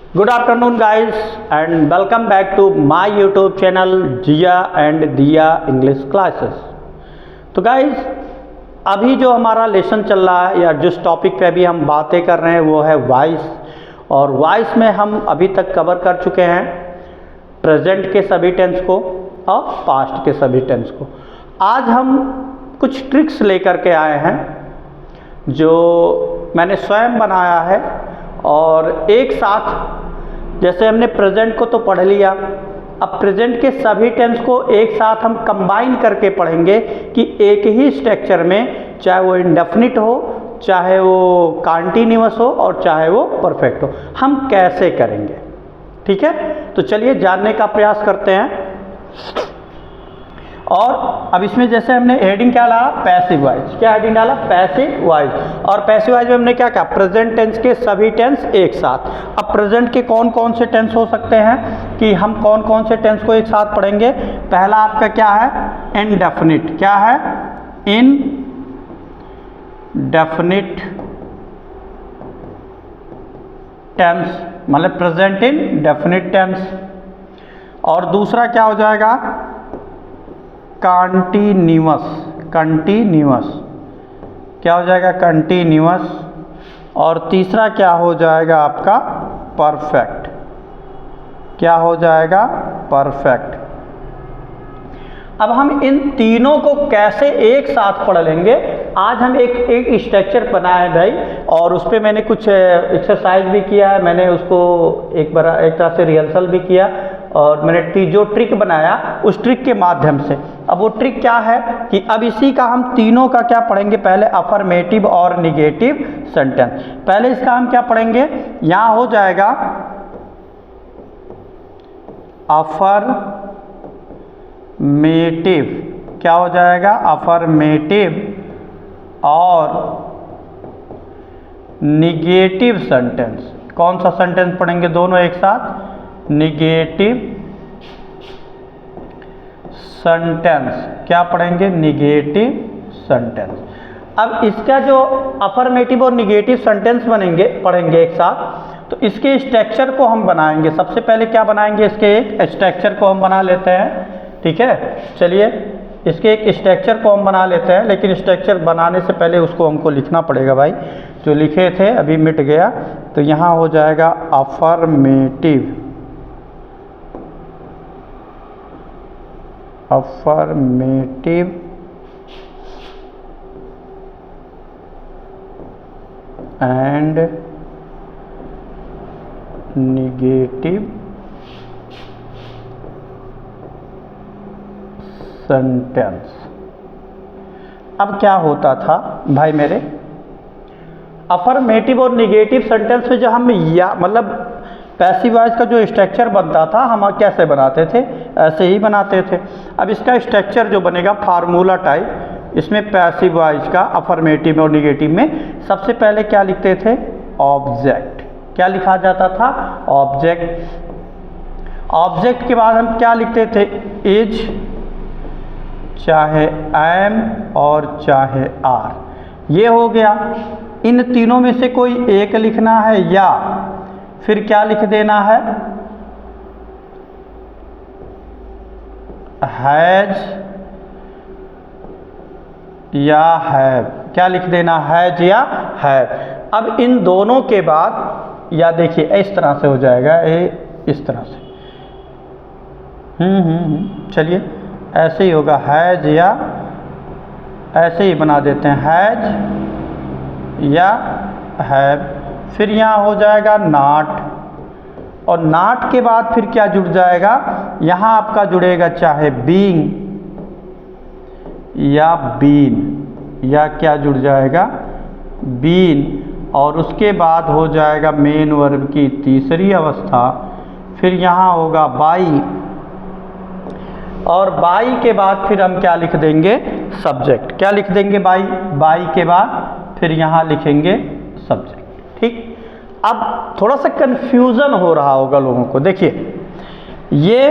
Good afternoon guys and welcome back to my YouTube channel Jiya and Diya English classes. तो guys अभी जो हमारा lesson चल रहा है या जिस टॉपिक पे अभी हम बातें कर रहे हैं वो है वॉइस। और वॉइस में हम अभी तक कवर कर चुके हैं प्रेजेंट के सभी टेंस को और पास्ट के सभी टेंस को। आज हम कुछ ट्रिक्स लेकर के आए हैं जो मैंने स्वयं बनाया है और एक साथ जैसे हमने प्रेजेंट को तो पढ़ लिया, अब प्रेजेंट के सभी टेंस को एक साथ हम कंबाइन करके पढ़ेंगे कि एक ही स्ट्रक्चर में, चाहे वो इंडेफिनिट हो, चाहे वो कंटीन्यूअस हो और चाहे वो परफेक्ट हो, हम कैसे करेंगे। ठीक है, तो चलिए जानने का प्रयास करते हैं। और अब इसमें जैसे हमने हेडिंग क्या डाला, पैसिव वॉइस। क्या हेडिंग डाला, पैसिव वॉइस। और पैसिव वॉइस में हमने क्या कहा, प्रेजेंट टेंस के सभी टेंस एक साथ। अब प्रेजेंट के कौन कौन से टेंस हो सकते हैं कि हम कौन कौन से टेंस को एक साथ पढ़ेंगे। पहला आपका क्या है, इनडेफिनिट। क्या है, इनडेफिनिट टेंस, मतलब प्रेजेंट इन डेफिनिट टेंस। और दूसरा क्या हो जाएगा, कंटीन्यूअस। कंटीन्यूअस क्या हो जाएगा, कंटीन्यूअस। और तीसरा क्या हो जाएगा आपका, परफेक्ट। क्या हो जाएगा, परफेक्ट। अब हम इन तीनों को कैसे एक साथ पढ़ लेंगे, आज हम एक स्ट्रक्चर बनाए भाई, और उस पर मैंने कुछ एक्सरसाइज भी किया है, मैंने उसको एक तरह से रिहर्सल भी किया और मैंने जो ट्रिक बनाया उस ट्रिक के माध्यम से। अब वो ट्रिक क्या है कि अब इसी का हम तीनों का क्या पढ़ेंगे, पहले अफर्मेटिव और निगेटिव सेंटेंस। पहले इसका हम क्या पढ़ेंगे, यहाँ हो जाएगा अफर्मेटिव। क्या हो जाएगा, अफर्मेटिव और निगेटिव सेंटेंस। कौन सा सेंटेंस पढ़ेंगे, दोनों एक साथ, निगेटिव सेंटेंस। क्या पढ़ेंगे, निगेटिव सेंटेंस। अब इसका जो अफर्मेटिव और निगेटिव सेंटेंस पढ़ेंगे एक साथ, तो इसके स्ट्रक्चर को हम बनाएंगे। सबसे पहले क्या बनाएंगे, इसके एक स्ट्रक्चर को हम बना लेते हैं। ठीक है, चलिए इसके एक स्ट्रक्चर को हम बना लेते हैं, लेकिन स्ट्रक्चर बनाने से पहले उसको हमको लिखना पड़ेगा भाई। जो लिखे थे अभी मिट गया, तो यहाँ हो जाएगा affirmative. Affirmative and negative sentence. अब क्या होता था भाई मेरे, अफर्मेटिव और निगेटिव सेंटेंस में जब हम मतलब पैसिव वॉइस का जो स्ट्रक्चर बनता था, हम कैसे बनाते थे, ऐसे ही बनाते थे। अब इसका स्ट्रक्चर जो बनेगा फार्मूला टाइप, इसमें पैसिव वॉइस का अफर्मेटिव और निगेटिव में सबसे पहले क्या लिखते थे, ऑब्जेक्ट। क्या लिखा जाता था, ऑब्जेक्ट। ऑब्जेक्ट के बाद हम क्या लिखते थे, इज, चाहे एम और चाहे आर। ये हो गया। इन तीनों में से कोई एक लिखना है, या फिर क्या लिख देना है, हैज या हैव। क्या लिख देना, हैज या हैव। अब इन दोनों के बाद या देखिए इस तरह से हो जाएगा, इस तरह से। चलिए ऐसे ही होगा, हैज या, ऐसे ही बना देते हैं, हैज या हैव। फिर यहाँ हो जाएगा नॉट, और नॉट के बाद फिर क्या जुड़ जाएगा, यहाँ आपका जुड़ेगा चाहे बीइंग या बीन, या क्या जुड़ जाएगा, बीन। और उसके बाद हो जाएगा मेन वर्ब की तीसरी अवस्था। फिर यहाँ होगा बाई, और बाई के बाद फिर हम क्या लिख देंगे, सब्जेक्ट। क्या लिख देंगे, बाई। बाई के बाद फिर यहाँ लिखेंगे सब्जेक्ट। ठीक, अब थोड़ा सा कंफ्यूजन हो रहा होगा लोगों को। देखिए ये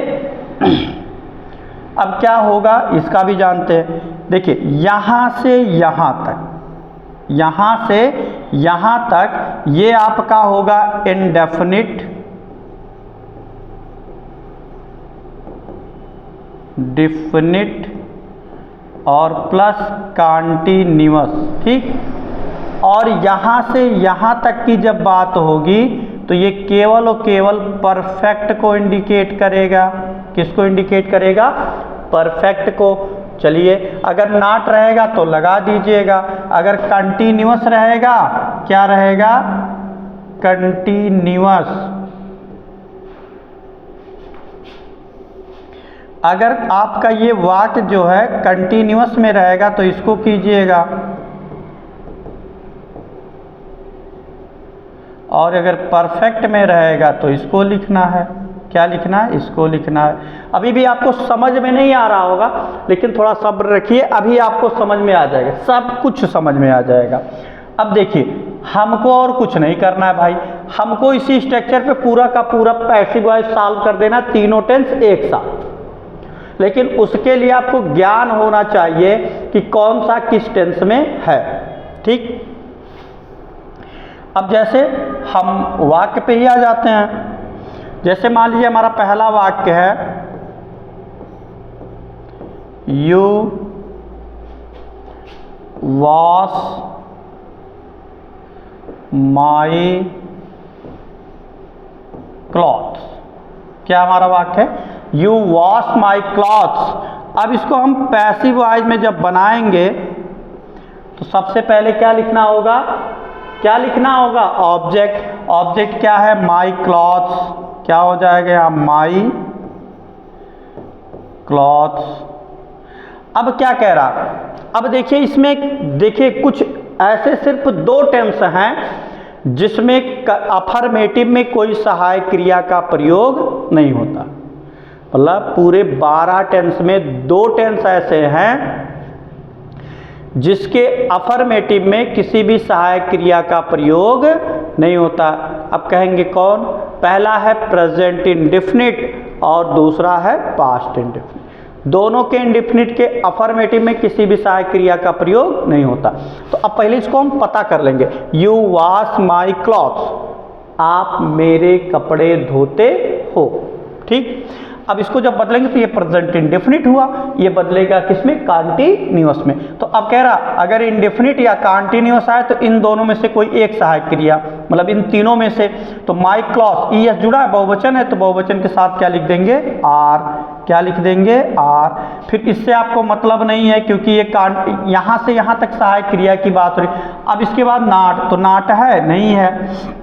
अब क्या होगा इसका भी जानते हैं। देखिए यहाँ से यहाँ तक, यहाँ से यहाँ तक ये आपका होगा इनडेफिनिट डिफिनिट और प्लस कॉन्टिन्यूअस, ठीक। और यहाँ से यहाँ तक की जब बात होगी तो ये केवल और केवल परफेक्ट को इंडिकेट करेगा। किसको इंडिकेट करेगा? परफेक्ट को। चलिए, अगर नॉट रहेगा तो लगा दीजिएगा, अगर कंटिन्यूअस रहेगा, क्या रहेगा? कंटिन्यूअस। अगर आपका ये वाक्य जो है कंटिन्यूअस में रहेगा तो इसको कीजिएगा, और अगर परफेक्ट में रहेगा तो इसको लिखना है। क्या लिखना है? इसको लिखना है। अभी भी आपको समझ में नहीं आ रहा होगा, लेकिन थोड़ा सब्र रखिए, अभी आपको समझ में आ जाएगा, सब कुछ समझ में आ जाएगा। अब देखिए, हमको और कुछ नहीं करना है भाई, हमको इसी स्ट्रक्चर पे पूरा का पूरा पैसिव वॉइस सॉल्व कर देना, तीनों टेंस एक साथ। लेकिन उसके लिए आपको ज्ञान होना चाहिए कि कौन सा किस टेंस में है, ठीक। अब जैसे हम वाक्य पे ही आ जाते हैं। जैसे मान लीजिए हमारा पहला वाक्य है, यू वॉश माई क्लॉथ्स। क्या हमारा वाक्य है? You wash my clothes. अब इसको हम पैसिव वॉइस में जब बनाएंगे तो सबसे पहले क्या लिखना होगा? क्या लिखना होगा? ऑब्जेक्ट। ऑब्जेक्ट क्या है? माई क्लॉथ्स। क्या हो जाएगा यहाँ? माई क्लॉथ्स। अब क्या कह रहा? अब देखिए, इसमें देखिए कुछ ऐसे सिर्फ दो टेंस हैं जिसमें अफर्मेटिव में कोई सहायक क्रिया का प्रयोग नहीं होता। मतलब पूरे 12 टेंस में दो टेंस ऐसे हैं जिसके अफर्मेटिव में किसी भी सहायक क्रिया का प्रयोग नहीं होता। अब कहेंगे कौन? पहला है प्रेजेंट इंडेफिनिट और दूसरा है पास्ट इंडेफिनिट। दोनों के इंडेफिनिट के अफर्मेटिव में किसी भी सहायक क्रिया का प्रयोग नहीं होता। तो अब पहले इसको हम पता कर लेंगे। यू वॉश माई क्लॉथ्स, आप मेरे कपड़े धोते हो, ठीक। अब इसको जब बदलेंगे तो ये प्रेजेंट इंडेफिनिट हुआ, ये बदलेगा किसमें? कॉन्टिन्यूअस में। तो अब कह रहा अगर इंडेफिनिट या कॉन्टिन्यूअस आए तो इन दोनों में से कोई एक सहायक क्रिया, मतलब इन तीनों में से। तो माई क्लॉथ, ई एस जुड़ा है, बहुवचन है, तो बहुवचन के साथ क्या लिख देंगे? आर। क्या लिख देंगे? आर। फिर इससे आपको मतलब नहीं है क्योंकि ये यहाँ से यहाँ तक सहायक क्रिया की बात हो रही। अब इसके बाद नॉट, तो नॉट है? नहीं है।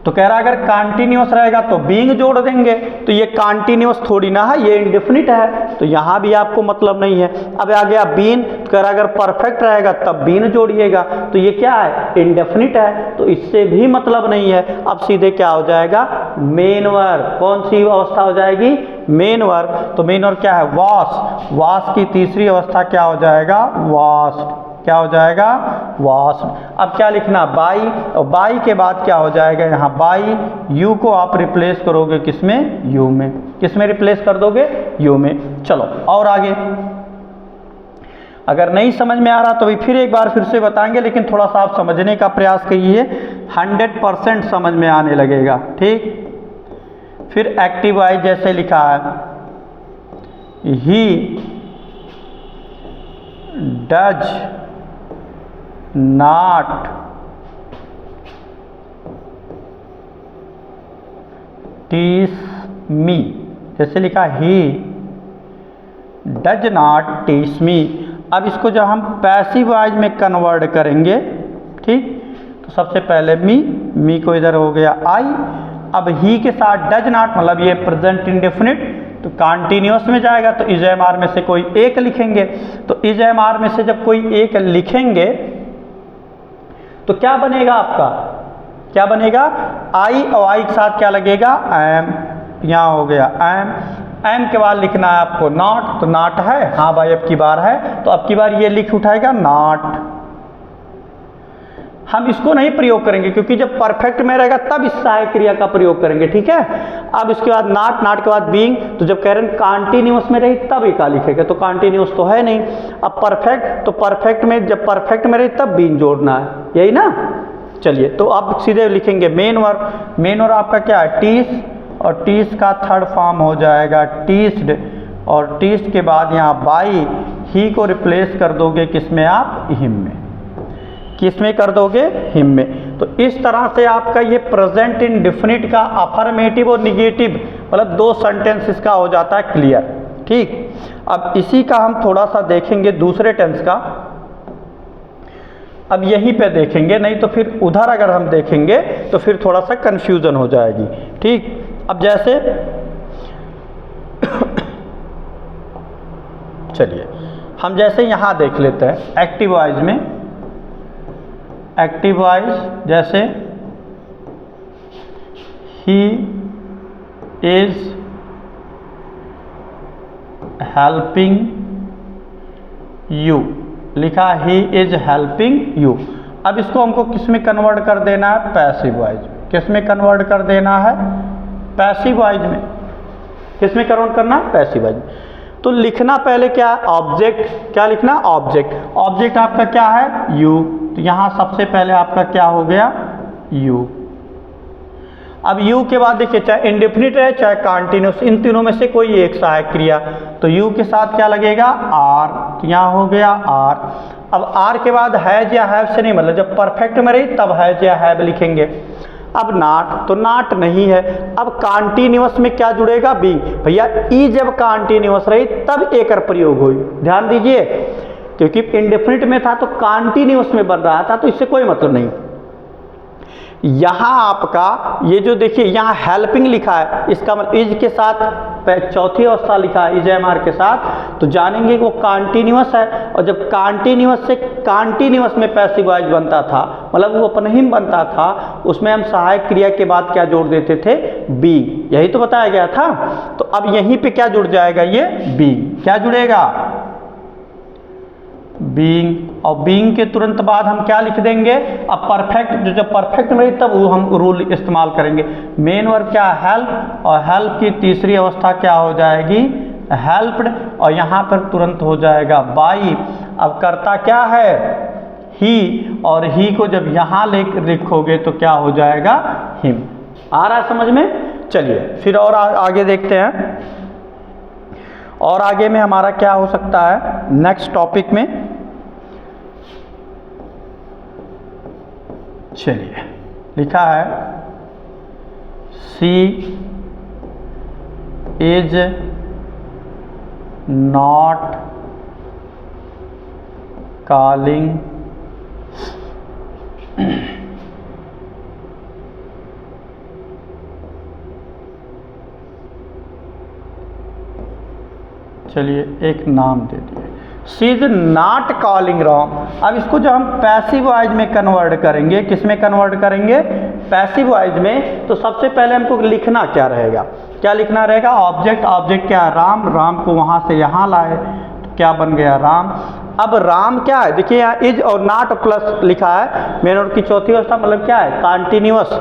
तो कह रहा अगर कंटिन्यूअस रहेगा तो बीइंग जोड़ देंगे, तो ये कंटिन्यूअस थोड़ी ना है, ये इंडेफिनिट है, तो यहाँ भी आपको मतलब नहीं है। अब आ गया बीन, तो कह रहा अगर परफेक्ट रहेगा तब बीन जोड़िएगा, तो ये क्या है? इंडेफिनिट है, तो इससे भी मतलब नहीं है। अब सीधे क्या हो जाएगा? Main verb. कौन सी अवस्था हो जाएगी? Main verb. तो मेन वर्ब क्या है? वॉश। वॉश की तीसरी अवस्था क्या हो जाएगा? वॉश्ड। क्या हो जाएगा? वॉश्ड। अब क्या लिखना? बाई, और बाई के बाद क्या हो जाएगा यहाँ? बाई। यू को आप रिप्लेस करोगे किसमें? यू में। किसमें रिप्लेस कर दोगे? यू में। चलो और आगे। अगर नहीं समझ में आ रहा तो भी फिर एक बार फिर से बताएंगे, लेकिन थोड़ा सा आप समझने का प्रयास कीजिए, 100% समझ में आने लगेगा, ठीक। फिर एक्टिव वॉइस जैसे लिखा है, ही डज नॉट टीस मी। जैसे लिखा ही डज नॉट टीस मी। अब इसको जब हम पैसिव वॉइस में कन्वर्ट करेंगे, ठीक, तो सबसे पहले मी को इधर हो गया आई। अब ही के साथ डज नॉट, मतलब ये प्रेजेंट इंडेफिनिट, तो कॉन्टिन्यूअस में जाएगा, तो इज एम आर में से कोई एक लिखेंगे। तो इज एम आर में से जब कोई एक लिखेंगे तो क्या बनेगा आपका? क्या बनेगा? आई, और आई के साथ क्या लगेगा? एम। यहाँ हो गया एम। एम के बाद लिखना है आपको नॉट, तो नॉट है, हाँ भाई अब की बार है, तो अब की बार ये लिख उठाएगा नॉट। हम इसको नहीं प्रयोग करेंगे क्योंकि जब परफेक्ट में रहेगा तब इस सहायक क्रिया का प्रयोग करेंगे, ठीक है। अब इसके बाद नॉट, नॉट के बाद बीइंग, तो जब कह रहे हैं कॉन्टिन्यूअस में रही तब एक का लिखेगा, तो कॉन्टिन्यूअस तो है नहीं। अब परफेक्ट, तो परफेक्ट में जब परफेक्ट में रही तब बीइंग जोड़ना है, यही ना। चलिए, तो अब सीधे लिखेंगे मेन वर्ब। मेन वर्ब आपका क्या है? टीस, और टीस का थर्ड फॉर्म हो जाएगा टीस्ड। और टीस्ट के बाद यहाँ बाई ही को रिप्लेस कर दोगे किसमें आप, हिम में। किसमें कर दोगे, हिम में। तो इस तरह से आपका ये प्रेजेंट इंडेफिनिट का अफर्मेटिव और निगेटिव मतलब 2 सेंटेंस इसका हो जाता है क्लियर। ठीक, अब इसी का हम थोड़ा सा देखेंगे दूसरे टेंस का। अब यहीं पे देखेंगे, नहीं तो फिर उधर अगर हम देखेंगे तो फिर थोड़ा सा कंफ्यूजन हो जाएगी। ठीक, अब जैसे चलिए हम जैसे यहाँ देख लेते हैं एक्टिव वॉइस में। एक्टिव वॉइस जैसे ही इज हेल्पिंग यू, लिखा ही इज हेल्पिंग यू। अब इसको हमको किस में कन्वर्ट कर देना है, पैसिव वॉइस में। किस में कन्वर्ट कर देना है, पैसिव वॉइस में। किस में कन्वर्ट करना है, पैसिव वॉइस में। तो लिखना पहले क्या है, ऑब्जेक्ट। क्या लिखना, ऑब्जेक्ट। ऑब्जेक्ट आपका क्या है, यू। तो यहाँ सबसे पहले आपका क्या हो गया, यू। अब यू के बाद देखिए चाहे इंडेफिनिट है चाहे कॉन्टिन्यूस, इन तीनों में से कोई एक सहायक क्रिया। तो यू के साथ क्या लगेगा, आर। तो यहाँ हो गया आर। अब आर के बाद हैज या हैव से नहीं, मतलब जब परफेक्ट में रही तब हैज या हैव लिखेंगे। अब नॉट, तो नॉट नहीं है। अब कॉन्टिन्यूस में क्या जुड़ेगा, बी। भैया ई जब कॉन्टिन्यूस रही तब एकर प्रयोग हुई, ध्यान दीजिए, क्योंकि इंडेफिनिट में था तो कॉन्टिन्यूस में बन रहा था, तो इससे कोई मतलब नहीं। यहाँ आपका ये जो देखिए यहाँ हेल्पिंग लिखा है, इसका मतलब इज के साथ चौथी अवस्था लिखा है इज एम आर के साथ, तो जानेंगे कि वो कॉन्टिन्यूस है। और जब कॉन्टिन्यूस से कॉन्टिन्यूस में पैसिव वॉइस बनता था, मतलब वो अपनहिम बनता था, उसमें हम सहायक क्रिया के बाद क्या जोड़ देते थे, बी। यही तो बताया गया था। तो अब यहीं पे क्या जुड़ जाएगा, ये बी। क्या जुड़ेगा, बीइंग। और बीइंग के तुरंत बाद हम क्या लिख देंगे, अब परफेक्ट, जब परफेक्ट में तब वो हम रूल इस्तेमाल करेंगे। मेन वर्ब क्या, हेल्प, और हेल्प की तीसरी अवस्था क्या हो जाएगी, हेल्प्ड, और यहाँ पर तुरंत हो जाएगा बाई। अब करता क्या है, ही, और ही को जब यहाँ लिखोगे तो क्या हो जाएगा, हिम। आ रहा है समझ में। चलिए फिर और आगे देखते हैं, और आगे में हमारा क्या हो सकता है नेक्स्ट टॉपिक में। चलिए लिखा है सी इज नॉट कॉलिंग चलिए एक नाम दे दिए, she is not calling wrong. अब इसको जो हम पैसिव वॉइस में कन्वर्ट करेंगे, किस में कन्वर्ट करेंगे, पैसिव वॉइस में, तो सबसे पहले हमको लिखना क्या रहेगा, क्या लिखना रहेगा, ऑब्जेक्ट। ऑब्जेक्ट क्या है, राम। राम को वहाँ से यहाँ लाए तो क्या बन गया, राम। अब राम क्या है, देखिए यहाँ इज और नॉट प्लस लिखा है, मेन वर्ब की चौथी अवस्था, मतलब क्या है, कॉन्टिन्यूअस।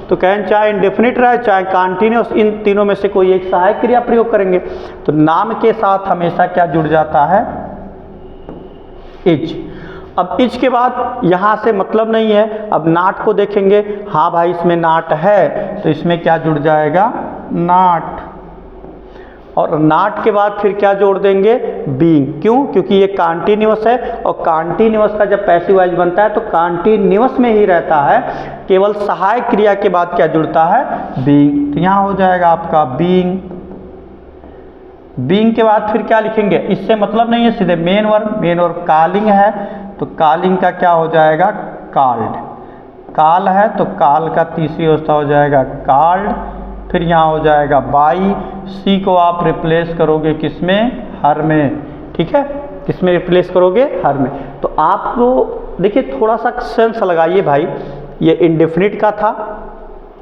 तो कहें चाहे इंडेफिनिट रहे चाहे कॉन्टिन्यूअस, इन तीनों में से कोई एक सहायक क्रिया प्रयोग करेंगे। तो नाम के साथ हमेशा क्या जुड़ जाता है, इज। अब इज के बाद यहाँ से मतलब नहीं है, अब नॉट को देखेंगे, हाँ भाई इसमें नॉट है, तो इसमें क्या जुड़ जाएगा, नॉट। और नॉट के बाद फिर क्या जोड़ देंगे, बीइंग। क्यों, क्योंकि ये कॉन्टिन्यूअस है, और कॉन्टिन्यूअस का जब पैसिव वॉइस बनता है तो कॉन्टिन्यूअस में ही रहता है, केवल सहायक क्रिया के बाद क्या जुड़ता है, बीइंग। तो यहाँ हो जाएगा आपका बीइंग। बीइंग के बाद फिर क्या लिखेंगे, इससे मतलब नहीं है, सीधे main verb. Main verb calling है तो कॉलिंग का क्या हो जाएगा, कॉल्ड। कॉल है तो कॉल का तीसरी अवस्था हो जाएगा कॉल्ड। फिर यहाँ हो जाएगा बाई। सी को आप रिप्लेस करोगे किसमें, हर में। ठीक है, किसमें रिप्लेस करोगे, हर में। तो आपको देखिए थोड़ा सा सेंस लगाइए भाई, ये इंडेफिनिट का था,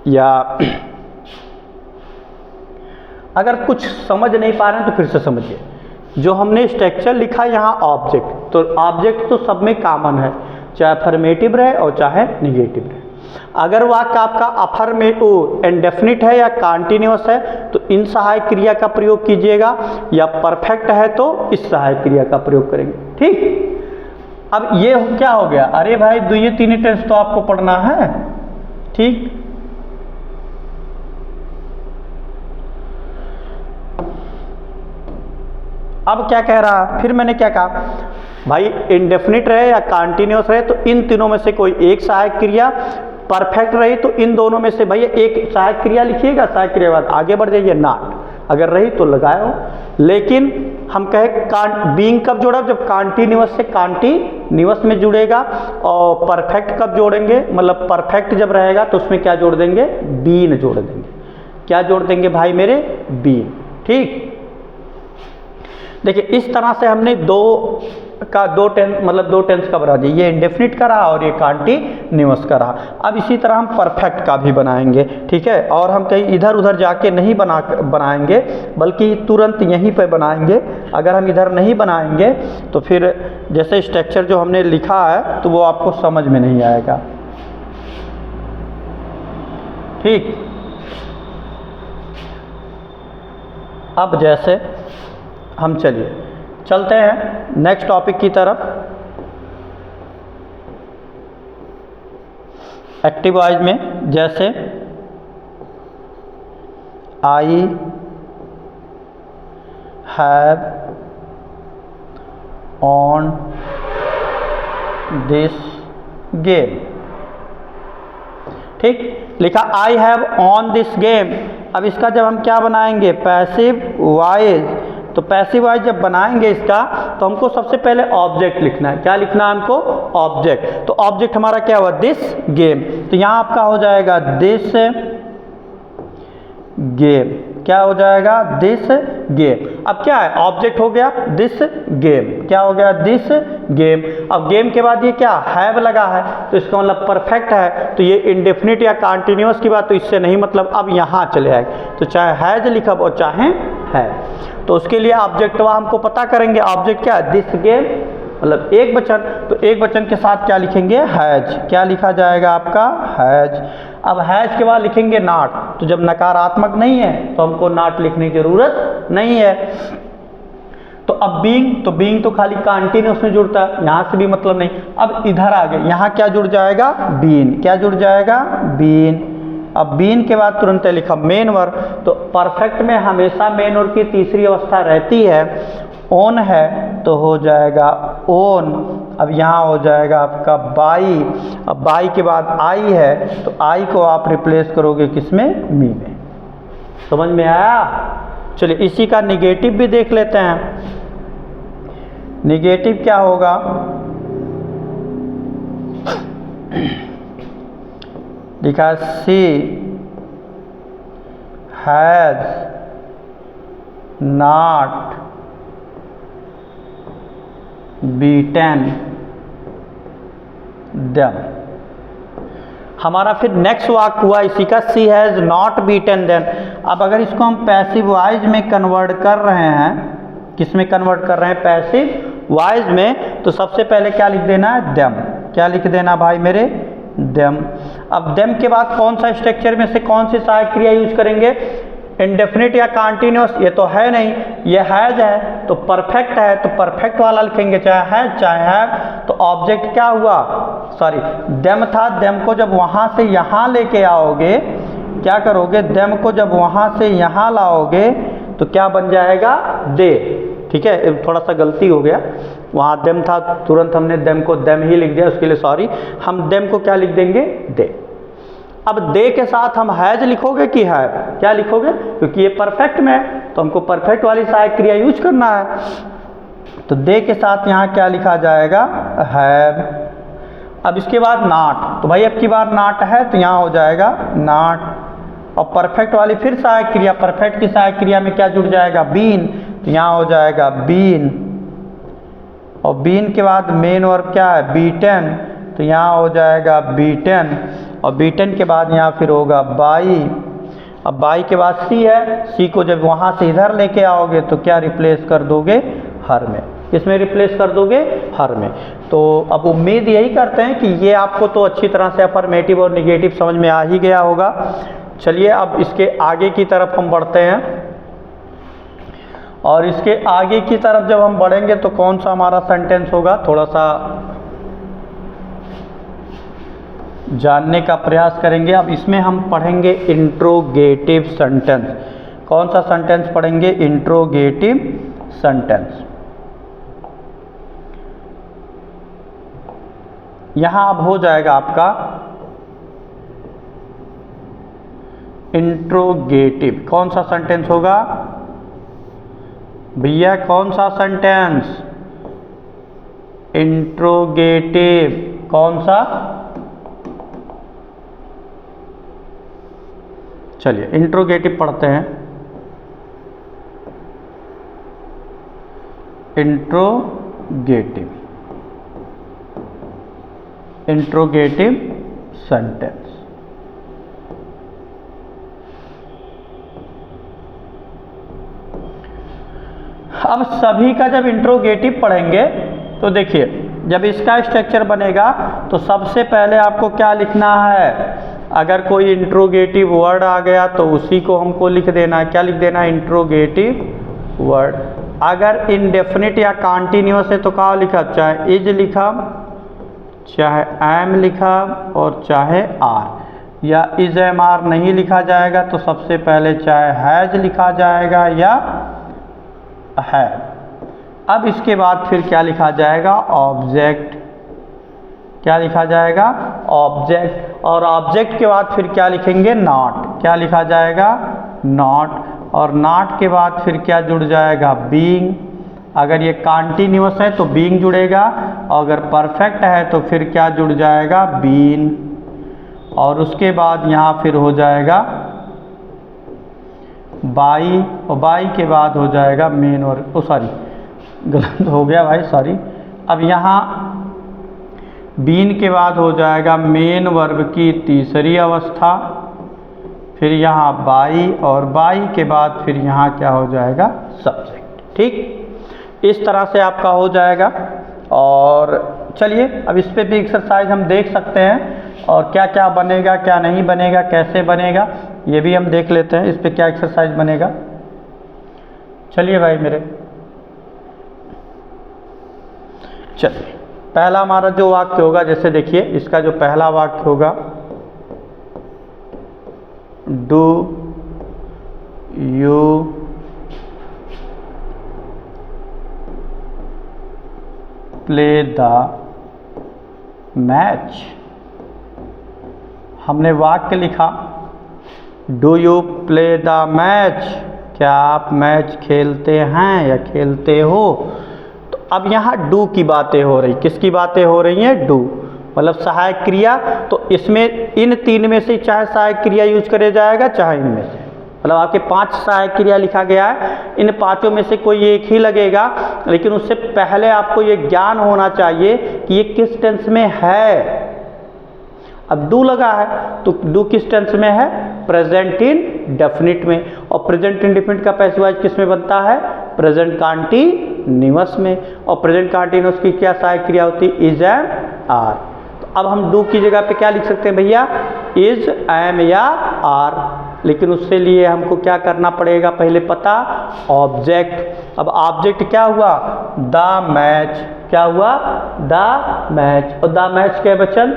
या अगर कुछ समझ नहीं पा रहे हैं तो फिर से समझिए। जो हमने स्ट्रक्चर लिखा है यहाँ ऑब्जेक्ट, तो ऑब्जेक्ट तो सब में कॉमन है, चाहे अफर्मेटिव रहे और चाहे निगेटिव रहे। अगर वाक्य आपका अफर्मेटिव इंडेफिनिट है या कॉन्टिन्यूअस है तो इन सहायक क्रिया का प्रयोग कीजिएगा, या परफेक्ट है तो इस सहायक क्रिया का प्रयोग करेंगे। ठीक, अब ये क्या हो गया, अरे भाई ये तीन टेंस तो आपको पढ़ना है। ठीक, अब क्या कह रहा, फिर मैंने क्या कहा भाई, इंडेफिनिट रहे या कॉन्टिन्यूस रहे तो इन तीनों में से कोई एक सहायक क्रिया, परफेक्ट रही तो इन दोनों में से भैया एक सहायक क्रिया लिखिएगा, सहायक क्रिया बाद आगे बढ़ जाइए, नॉट अगर रही तो लगाओ। लेकिन हम कहे बीइंग कब जोड़ा, जब कॉन्टिन्यूस से कॉन्टिन्यूस में जुड़ेगा, और परफेक्ट कब जोड़ेंगे, मतलब परफेक्ट जब रहेगा तो उसमें क्या जोड़ देंगे, बीन जोड़ देंगे। क्या जोड़ देंगे भाई मेरे, बीन। ठीक, देखिए इस तरह से हमने दो टेंस का बना दिया, ये इंडेफिनिट का रहा और ये कॉन्टिन्यूअस का रहा। अब इसी तरह हम परफेक्ट का भी बनाएंगे, ठीक है, और हम कहीं इधर उधर जाके नहीं बनाएंगे बल्कि तुरंत यहीं पे बनाएंगे। अगर हम इधर नहीं बनाएंगे तो फिर जैसे स्ट्रक्चर जो हमने लिखा है तो वो आपको समझ में नहीं आएगा। ठीक, अब जैसे हम चलते हैं नेक्स्ट टॉपिक की तरफ, एक्टिव वॉइस में। जैसे I have on this game. ठीक, लिखा I have on this game. अब इसका जब हम क्या बनाएंगे, पैसिव वॉइस, तो पैसिव वॉइस जब बनाएंगे इसका तो हमको सबसे पहले ऑब्जेक्ट लिखना है। क्या लिखना है हमको, ऑब्जेक्ट। तो ऑब्जेक्ट हमारा क्या हुआ, दिस गेम। तो यहाँ आपका हो जाएगा दिस गेम। क्या हो जाएगा, दिस गेम। अब क्या है, ऑब्जेक्ट हो गया दिस गेम। क्या हो गया, दिस गेम। अब गेम के बाद ये क्या, हैव लगा है, तो इसका मतलब परफेक्ट है। तो ये इंडेफिनिट या कॉन्टिन्यूअस की बात तो इससे नहीं मतलब। अब यहाँ चले आए तो चाहे हैज लिखा और चाहे है, तो उसके लिए ऑब्जेक्ट हमको पता करेंगे। ऑब्जेक्ट क्या है, दिस गेम, मतलब एक वचन। तो एक वचन के साथ क्या लिखेंगे, हैज। क्या लिखा जाएगा आपका, हैज। अब हैज के बाद लिखेंगे नॉट। तो जब नकारात्मक नहीं है तो हमको नॉट लिखने की जरूरत नहीं है। तो अब बीइंग तो खाली कॉन्टिन्यूअस में जुड़ता है, यहाँ से भी मतलब नहीं। अब इधर आ गए, यहाँ क्या जुड़ जाएगा, बीन। क्या जुड़ जाएगा, बीन। अब बीन के बाद तुरंत लिखा मेन वर्ब। तो परफेक्ट में हमेशा मेन वर्ब की तीसरी अवस्था रहती है। ओन है तो हो जाएगा ओन। अब यहाँ हो जाएगा आपका बाई। अब बाई के बाद आई है तो आई को आप रिप्लेस करोगे किसमें, मी में। समझ में आया। चलिए इसी का निगेटिव भी देख लेते हैं। निगेटिव क्या होगा, लिखा सी हैज नॉट बीटन देम। हमारा फिर नेक्स्ट वाक्य हुआ इसी का, सी हैज नॉट बीटन देम। अब अगर इसको हम पैसिव वॉइस में कन्वर्ट कर रहे हैं, किस में कन्वर्ट कर रहे हैं, पैसिव वॉइस में, तो सबसे पहले क्या लिख देना है, देम। क्या लिख देना भाई मेरे, देम। अब देम के बाद कौन सा स्ट्रक्चर में से कौन सी सहायक क्रिया यूज करेंगे, इंडेफिनिट या कॉन्टिन्यूअस, ये तो है नहीं, ये हैज है। तो परफेक्ट है तो परफेक्ट वाला लिखेंगे, चाहे है चाहे है। तो ऑब्जेक्ट क्या हुआ, सॉरी देम था। देम को जब वहां से यहां लेके आओगे, क्या करोगे, देम को जब वहां से यहां लाओगे तो क्या बन जाएगा, दे। ठीक है, थोड़ा सा गलती हो गया, वहाँ देम था तुरंत हमने देम को देम ही लिख दिया, उसके लिए सॉरी। हम देम को क्या लिख देंगे, दे। अब दे के साथ हम हैज लिखोगे कि है, क्या लिखोगे, क्योंकि ये परफेक्ट में है तो हमको परफेक्ट वाली सहायक क्रिया यूज करना है। तो दे के साथ यहाँ क्या लिखा जाएगा, हैव। अब इसके बाद नॉट, तो भाई अब की बार नॉट है तो यहाँ हो जाएगा नॉट। और परफेक्ट वाली फिर सहायक क्रिया, परफेक्ट की सहायक क्रिया में क्या जुड़ जाएगा, बीन। तो यहाँ हो जाएगा बीन। और बीन के बाद मेन वर्ब क्या है, बीटन। तो यहाँ हो जाएगा बीटन। और बीटन के बाद यहाँ फिर होगा बाई। अब बाई के बाद सी है, सी को जब वहाँ से इधर लेके आओगे तो क्या रिप्लेस कर दोगे, हर में। किसमें रिप्लेस कर दोगे, हर में। तो अब उम्मीद यही करते हैं कि ये आपको तो अच्छी तरह से अफर्मेटिव और निगेटिव समझ में आ ही गया होगा। चलिए अब इसके आगे की तरफ हम बढ़ते हैं। और इसके आगे की तरफ जब हम बढ़ेंगे तो कौन सा हमारा सेंटेंस होगा, थोड़ा सा जानने का प्रयास करेंगे। अब इसमें हम पढ़ेंगे इंट्रोगेटिव सेंटेंस। कौन सा सेंटेंस पढ़ेंगे, इंट्रोगेटिव सेंटेंस। यहां अब हो जाएगा आपका इंट्रोगेटिव। कौन सा सेंटेंस होगा भैया, कौन सा सेंटेंस? इंट्रोगेटिव। कौन सा? चलिए इंट्रोगेटिव पढ़ते हैं। Interrogative, interrogative sentence. अब सभी का जब इंट्रोगेटिव पढ़ेंगे तो देखिए, जब इसका स्ट्रक्चर बनेगा तो सबसे पहले आपको क्या लिखना है? अगर कोई इंट्रोगेटिव वर्ड आ गया तो उसी को हमको लिख देना है। क्या लिख देना है? Interrogative word. अगर इंडेफिनिट या कॉन्टिन्यूअस है तो क्या लिखा? चाहे इज लिखा, चाहे एम लिखा और चाहे आर। या इज एम आर नहीं लिखा जाएगा तो सबसे पहले चाहे हैज लिखा जाएगा या है। अब इसके बाद फिर क्या लिखा जाएगा? ऑब्जेक्ट। क्या लिखा जाएगा? ऑब्जेक्ट। और ऑब्जेक्ट के बाद फिर क्या लिखेंगे? नॉट। क्या लिखा जाएगा? नॉट। और नॉट के बाद फिर क्या जुड़ जाएगा? बीइंग। अगर ये कॉन्टिन्यूअस है तो बीइंग जुड़ेगा, और अगर परफेक्ट है तो फिर क्या जुड़ जाएगा? बीन। और उसके बाद यहाँ फिर हो जाएगा बाई, और बाई के बाद हो जाएगा मेन वर्ब। सॉरी, गलत हो गया भाई, सॉरी। अब यहाँ बीन के बाद हो जाएगा मेन वर्ब की तीसरी अवस्था, फिर यहाँ बाई, और बाई के बाद फिर यहाँ क्या हो जाएगा? सब्जेक्ट। ठीक, इस तरह से आपका हो जाएगा। और चलिए अब इस पे भी एक्सरसाइज हम देख सकते हैं, और क्या क्या बनेगा, क्या नहीं बनेगा, कैसे बनेगा, ये भी हम देख लेते हैं। इस पे क्या एक्सरसाइज बनेगा? चलिए भाई मेरे, चलिए पहला हमारा जो वाक्य होगा, जैसे देखिए इसका जो पहला वाक्य होगा, do you play the match. हमने वाक्य लिखा do you play the match, क्या आप मैच खेलते हैं या खेलते हो? तो अब यहाँ डू की बातें हो रही। किसकी बातें हो रही हैं? डू, मतलब सहायक क्रिया। तो इसमें इन तीन में से चाहे सहायक क्रिया यूज करे जाएगा, चाहे इनमें से, मतलब आपके 5 सहायक क्रिया लिखा गया है, इन पांचों में से कोई एक ही लगेगा। लेकिन उससे पहले आपको ये ज्ञान होना चाहिए कि ये किस टेंस में है। अब डू लगा है तो डू किस टेंस में है? प्रेजेंट इन डेफिनिट में। और प्रेजेंट इंडेफिनिट का पैसिव वॉइस किस में बनता है? प्रेजेंट कंटीन्यूअस में। और प्रेजेंट कंटीन्यूअस की क्या सहायक क्रिया होती है? Is am are. तो अब हम डू की जगह पे क्या लिख सकते हैं भैया? इज एम या आर। लेकिन उससे लिए हमको क्या करना पड़ेगा? पहले पता, ऑब्जेक्ट। अब ऑब्जेक्ट क्या हुआ? The match. क्या हुआ? The match. और द मैच के वचन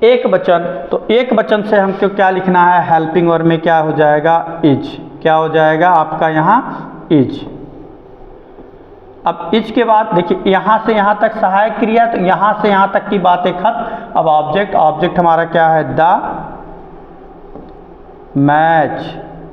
एक वचन। तो एक वचन से हमको क्या लिखना है? हेल्पिंग वर्ब में क्या हो जाएगा? इज। क्या हो जाएगा आपका यहाँ? इज। अब इज के बाद देखिए यहाँ से यहाँ तक सहायक क्रिया, तो यहाँ से यहाँ तक की बातें खत्म। अब ऑब्जेक्ट, ऑब्जेक्ट हमारा क्या है? The match.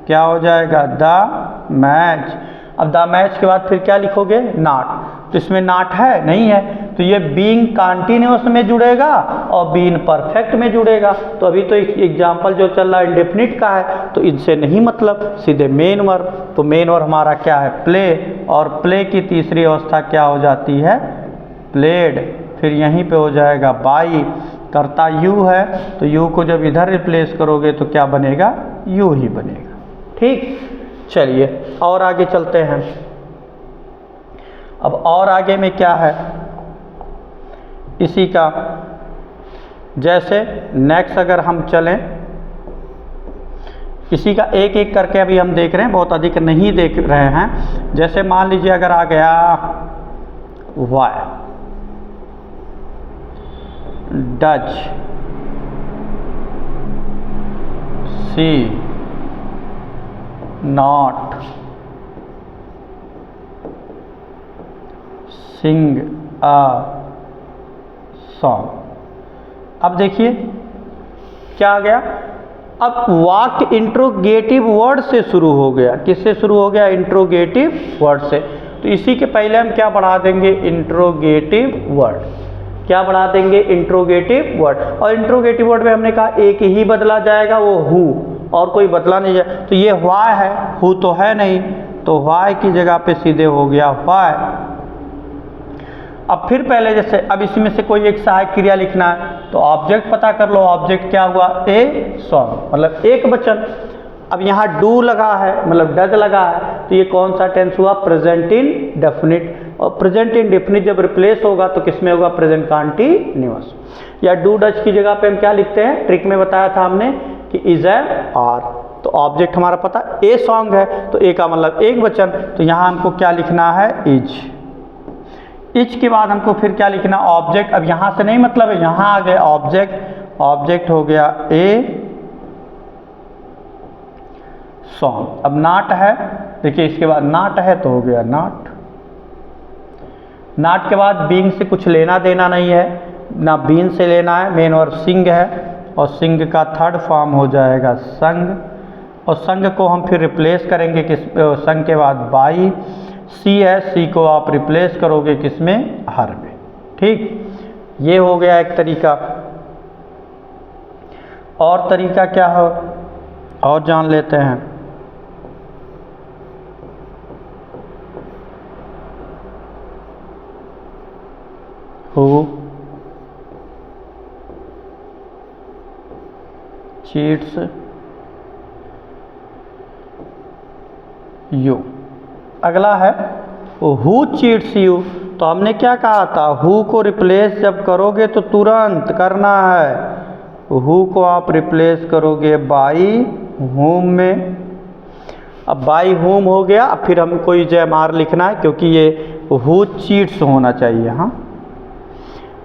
क्या हो जाएगा? The match. अब द मैच के बाद फिर क्या लिखोगे? नॉट। तो इसमें नॉट है? नहीं है। तो ये बीइंग कंटीन्यूअस में जुड़ेगा और बीइंग परफेक्ट में जुड़ेगा। तो अभी तो एक एग्जांपल जो चल रहा है इंडेफिनिट का है, तो इनसे नहीं मतलब, सीधे मेन वर्ब। तो मेन वर्ब हमारा क्या है? प्ले। और प्ले की तीसरी अवस्था क्या हो जाती है? प्लेड। फिर यहीं पे हो जाएगा बाई। कर्ता यू है, तो यू को जब इधर रिप्लेस करोगे तो क्या बनेगा? यू ही बनेगा। ठीक, चलिए और आगे चलते हैं। अब और आगे में क्या है इसी का, जैसे नेक्स्ट अगर हम चलें, इसी का एक एक करके अभी हम देख रहे हैं, बहुत अधिक नहीं देख रहे हैं। जैसे मान लीजिए अगर आ गया why, does, she, not, sing a song. अब देखिए क्या आ गया, अब वाक्य इंट्रोगेटिव वर्ड से शुरू हो गया। किससे शुरू हो गया? इंट्रोगेटिव वर्ड से। तो इसी के पहले हम क्या बढ़ा देंगे? Interrogative word. क्या बढ़ा देंगे? Interrogative word. और इंट्रोगेटिव वर्ड में हमने कहा एक ही बदला जाएगा, वो हु, और कोई बदला नहीं जाए। तो ये व्हाई है, हु तो है नहीं, तो व्हाई की जगह पे सीधे हो गया व्हाई। अब फिर पहले जैसे अब इसमें से कोई एक सहायक क्रिया लिखना है, तो ऑब्जेक्ट पता कर लो। ऑब्जेक्ट क्या हुआ? ए सॉन्ग, मतलब एक वचन। अब यहाँ डू लगा है, मतलब डज लगा है, तो ये कौन सा टेंस हुआ? Present indefinite. और प्रेजेंट इंडेफिनिट जब रिप्लेस होगा तो किस में होगा? Present continuous. या डू डज की जगह पे हम क्या लिखते हैं? ट्रिक में बताया था हमने कि इज ए आर। तो ऑब्जेक्ट हमारा पता ए सॉन्ग है, तो ए का मतलब एक वचन, तो यहाँ हमको क्या लिखना है? इज। इज के बाद हमको फिर क्या लिखना? ऑब्जेक्ट। अब यहाँ से नहीं मतलब है, यहाँ आ गए ऑब्जेक्ट। ऑब्जेक्ट हो गया ए सॉन्ग। अब नॉट है, देखिए इसके बाद नॉट है तो हो गया नॉट। नॉट के बाद बीइंग से कुछ लेना देना नहीं है, ना बीन से लेना है। मेन वर्ब सिंग है, और सिंग का थर्ड फॉर्म हो जाएगा संग। और संग को हम फिर रिप्लेस करेंगे किस? संग के बाद बाई। सी है, सी को आप रिप्लेस करोगे किस में? हर में। ठीक, ये हो गया एक तरीका। और तरीका क्या हो, और जान लेते हैं। Who cheats you. अगला है हु चीट्स यू। तो हमने क्या कहा था? हु को रिप्लेस जब करोगे तो तुरंत करना है। हु को आप रिप्लेस करोगे बाई हुम में। अब बाई हुम हो गया, अब फिर हमको इजमार लिखना है, क्योंकि ये हु चीट्स होना चाहिए। हाँ,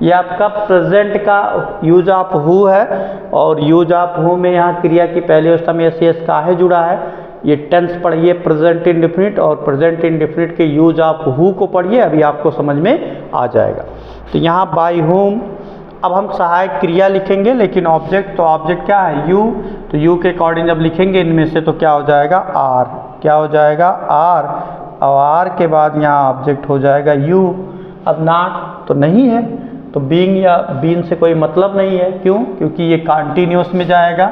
ये आपका प्रेजेंट का यूज ऑफ हु है, और यूज ऑफ हु में यहाँ क्रिया की पहली अवस्था में एस एस का है जुड़ा है। ये टेंस पढ़िए प्रेजेंट इंडेफिनिट, और प्रेजेंट इंडेफिनिट के यूज ऑफ हु को पढ़िए, अभी आपको समझ में आ जाएगा। तो यहाँ बाय हुम। अब हम सहायक क्रिया लिखेंगे, लेकिन ऑब्जेक्ट, तो ऑब्जेक्ट क्या है? यू। तो यू के अकॉर्डिंग जब लिखेंगे इनमें से, तो क्या हो जाएगा? आर। क्या हो जाएगा? आर। और आर के बाद यहाँ ऑब्जेक्ट हो जाएगा यू। अब नॉट तो नहीं है, तो बीइंग या बीन से कोई मतलब नहीं है। क्यों? क्योंकि ये कॉन्टिन्यूअस में जाएगा।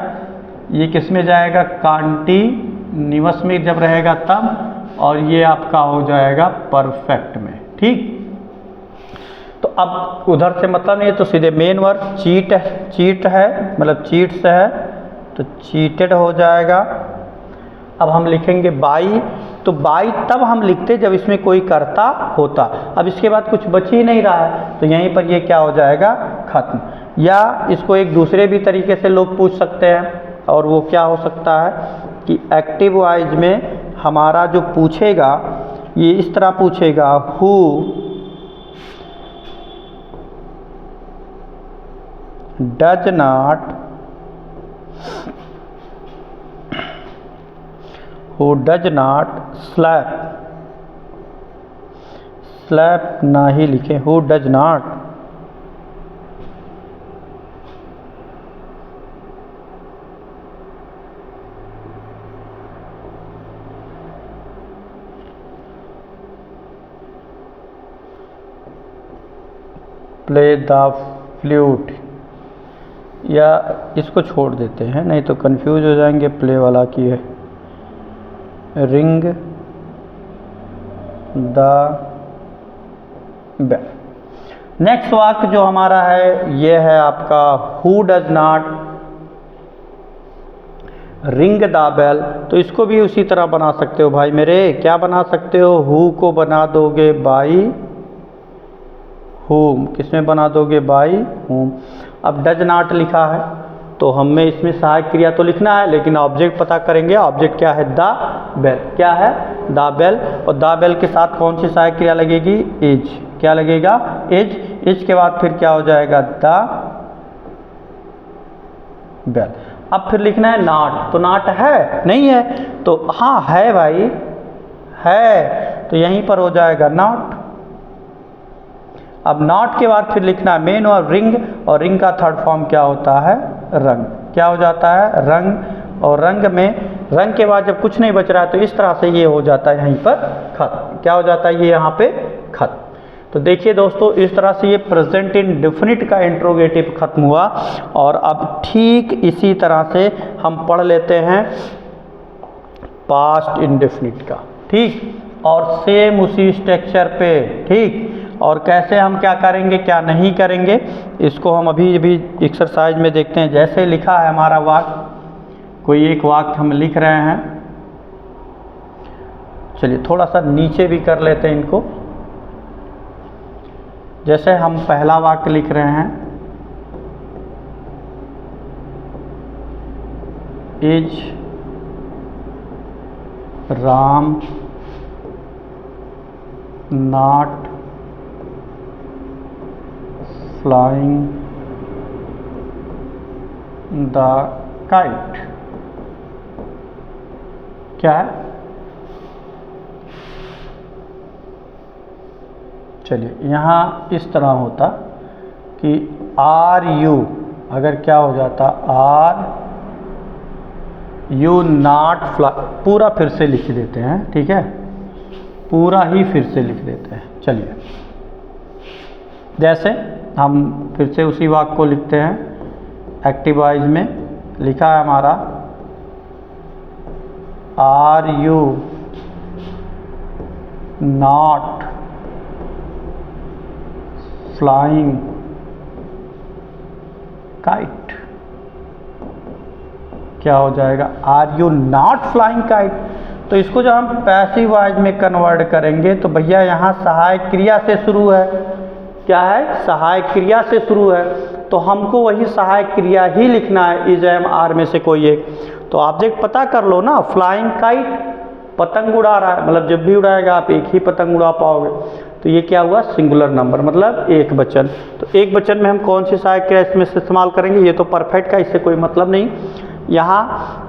ये किस में जाएगा? कॉन्टिन्यूअस में जब रहेगा तब, और ये आपका हो जाएगा परफेक्ट में। ठीक, तो अब उधर से मतलब नहीं है, तो सीधे मेन वर्ब चीट है, चीट है मतलब चीट से है, तो चीटेड हो जाएगा। अब हम लिखेंगे बाई। तो बाई तब हम लिखते जब इसमें कोई कर्ता होता। अब इसके बाद कुछ बच ही नहीं रहा है, तो यहीं पर ये क्या हो जाएगा? खत्म। या इसको एक दूसरे भी तरीके से लोग पूछ सकते हैं, और वो क्या हो सकता है कि एक्टिव वॉइस में हमारा जो पूछेगा ये इस तरह पूछेगा, who does not, who does not slap, slap ना ही लिखें, who does not play the flute। या इसको छोड़ देते हैं, नहीं तो कंफ्यूज हो जाएंगे। प्ले वाला की है रिंग द बेल। नेक्स्ट वाक्य जो हमारा है ये है आपका who does not ring the bell. तो इसको भी उसी तरह बना सकते हो भाई मेरे। क्या बना सकते हो? हु को बना दोगे बाई हुम। किसमें बना दोगे? बाई हुम। अब डज नॉट लिखा है, तो हमें इसमें सहायक क्रिया तो लिखना है, लेकिन ऑब्जेक्ट पता करेंगे। ऑब्जेक्ट क्या है? The bell. क्या है? The bell. और द बेल के साथ कौन सी सहायक क्रिया लगेगी? इज। क्या लगेगा? इज। इज के बाद फिर क्या हो जाएगा? The bell. अब फिर लिखना है नॉट। तो नॉट है? नहीं है, तो हाँ है भाई, है, तो यहीं पर हो जाएगा नॉट। अब नॉट के बाद फिर लिखना है मेन और रिंग का थर्ड फॉर्म क्या होता है, रंग। क्या हो जाता है, रंग। और रंग में रंग के बाद जब कुछ नहीं बच रहा है तो इस तरह से ये हो जाता है यहीं पर खत्म। क्या हो जाता है ये यहाँ पे खत्म। तो देखिए दोस्तों, इस तरह से ये प्रेजेंट इंडेफिनिट का इंट्रोगेटिव खत्म हुआ। और अब ठीक इसी तरह से हम पढ़ लेते हैं पास्ट इंडेफिनिट का, ठीक, और सेम उसी स्ट्रक्चर पे, ठीक। और कैसे हम क्या करेंगे क्या नहीं करेंगे इसको हम अभी एक्सरसाइज में देखते हैं। जैसे लिखा है हमारा वाक्य, कोई एक वाक्य हम लिख रहे हैं, चलिए थोड़ा सा नीचे भी कर लेते हैं इनको। जैसे हम पहला वाक्य लिख रहे हैं, is Ram not flying the kite. क्या है, चलिए यहाँ इस तरह होता कि आर यू, अगर क्या हो जाता आर यू नॉट फ्लाई, पूरा फिर से लिख देते हैं, ठीक है, पूरा ही फिर से लिख देते हैं। चलिए जैसे हम फिर से उसी वाक्य को लिखते हैं, एक्टिव वॉइस में लिखा है हमारा, are you not flying kite. क्या हो जाएगा, are you not flying kite. तो इसको जब हम पैसिव वॉइस में कन्वर्ट करेंगे तो भैया यहाँ सहायक क्रिया से शुरू है। क्या है, सहायक क्रिया से शुरू है, तो हमको वही सहायक क्रिया ही लिखना है, इज एम आर में से कोई एक। तो ऑब्जेक्ट पता कर लो ना, फ्लाइंग काइट, पतंग उड़ा रहा है, मतलब जब भी उड़ाएगा आप एक ही पतंग उड़ा पाओगे। तो ये क्या हुआ, सिंगुलर नंबर, मतलब एक वचन। तो एक वचन में हम कौन सी सहायक क्रिया इसमें इस्तेमाल करेंगे, ये तो परफेक्ट का, इससे कोई मतलब नहीं। यहाँ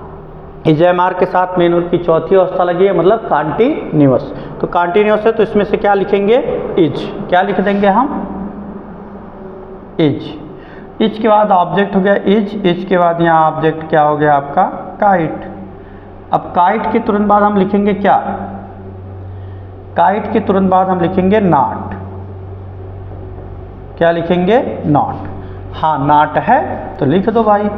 इज एम आर के साथ मेन वर्ब की चौथी अवस्था लगी है, मतलब कॉन्टिन्यूअस। तो कॉन्टिन्यूअस है तो इसमें से क्या लिखेंगे, इज। क्या लिख देंगे हम, इज। इज के बाद ऑब्जेक्ट हो गया इज, इज के बाद यहाँ ऑब्जेक्ट क्या हो गया आपका, काइट। अब काइट के तुरंत बाद हम लिखेंगे क्या, काइट के तुरंत बाद हम लिखेंगे नॉट। क्या लिखेंगे, नॉट। हाँ नॉट है तो लिख दो भाई।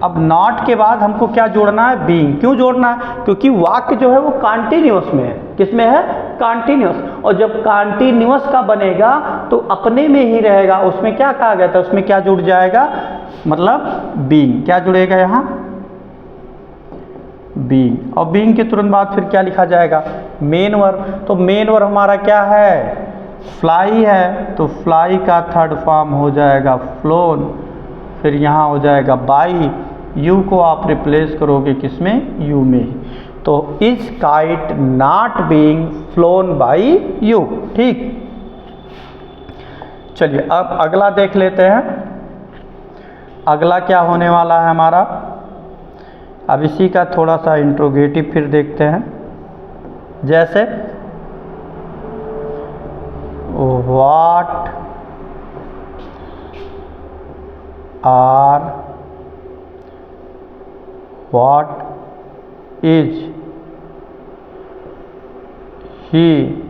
अब नॉट के बाद हमको क्या जोड़ना है, बीइंग। क्यों जोड़ना है, क्योंकि वाक्य जो है वो कॉन्टिन्यूअस में है। किसमें है, कॉन्टिन्यूअस। और जब कॉन्टिन्यूअस का बनेगा तो अपने में ही रहेगा, उसमें क्या कहा गया था, उसमें क्या जुड़ जाएगा, मतलब बीइंग। क्या जुड़ेगा यहाँ, बीइंग। और बीइंग के तुरंत बाद फिर क्या लिखा जाएगा, मेन वर्ब। तो मेन वर्ब हमारा क्या है, फ्लाई है, तो फ्लाई का थर्ड फॉर्म हो जाएगा फ्लोन। फिर यहाँ हो जाएगा बाई, यू को आप रिप्लेस करोगे किसमें, यू में। तो is kite not being phloem by you, ठीक। चलिए अब अगला देख लेते हैं, अगला क्या होने वाला है हमारा। अब इसी का थोड़ा सा इंट्रोगेटिव फिर देखते हैं। जैसे what are, what is he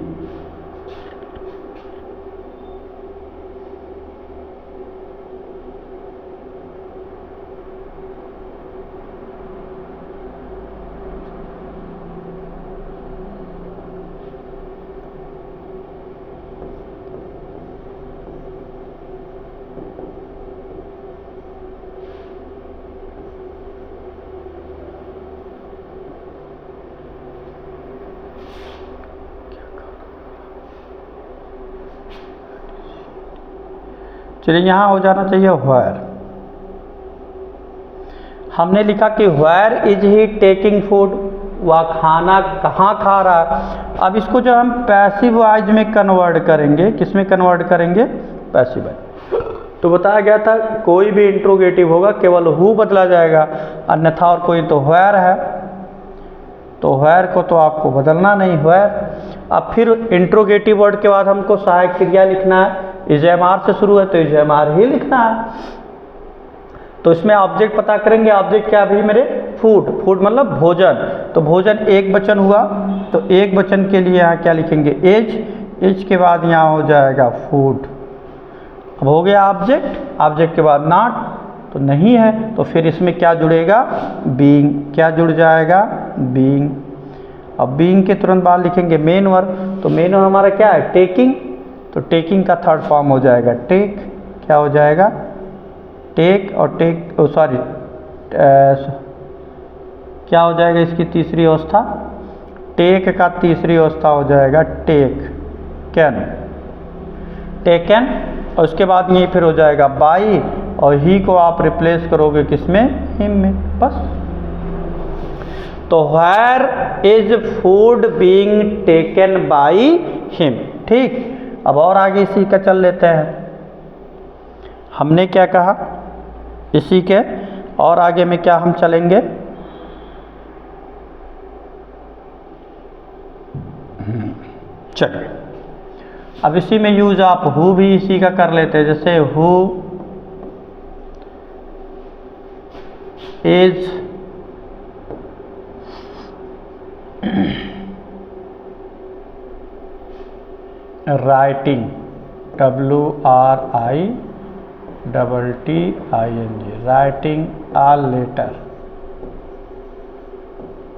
चलिए यहाँ हो जाना चाहिए व्हेयर। हमने लिखा कि where is he taking food, वह खाना कहाँ खा रहा है। अब इसको जो हम पैसिव वॉइस में कन्वर्ट करेंगे, किस में कन्वर्ट करेंगे, पैसिव वॉइस। तो बताया गया था कोई भी इंट्रोगेटिव होगा केवल हु बदला जाएगा, अन्यथा और कोई तो व्हेयर है। तो वेयर को तो आपको बदलना नहीं, वेयर। अब फिर इंट्रोगेटिव वर्ड के बाद हमको सहायक क्रिया लिखना है, इज़-एम-आर से शुरू है तो इज़-एम-आर ही लिखना है। तो इसमें ऑब्जेक्ट पता करेंगे, ऑब्जेक्ट क्या भी मेरे, फूड, फूड मतलब भोजन, तो भोजन एक वचन हुआ, तो एक वचन के लिए यहाँ क्या लिखेंगे, एज, एज के बाद यहाँ हो जाएगा फूड। अब हो गया ऑब्जेक्ट, ऑब्जेक्ट के बाद नॉट, तो नहीं है, तो फिर इसमें क्या जुड़ेगा, बीइंग, क्या जुड़ जाएगा, बीइंग। अब बीइंग के तुरंत बाद लिखेंगे मेन वर्ब, तो मेन वर्ब हमारा क्या है, टेकिंग, तो टेकिंग का थर्ड फॉर्म हो जाएगा टेक, क्या हो जाएगा, टेक, और टेक सॉरी क्या हो जाएगा इसकी तीसरी अवस्था, टेक का तीसरी अवस्था हो जाएगा टेक, कैन, टेकन, और उसके बाद यहीं फिर हो जाएगा बाई, और ही को आप रिप्लेस करोगे किसमें, हिम में, बस। तो where is food being taken by him, ठीक। अब और आगे इसी का चल लेते हैं, हमने क्या कहा इसी के, और आगे में क्या हम चलेंगे, चलिए अब इसी में यूज आप हु भी इसी का कर लेते हैं, जैसे who is writing, WRITTING, writing a letter,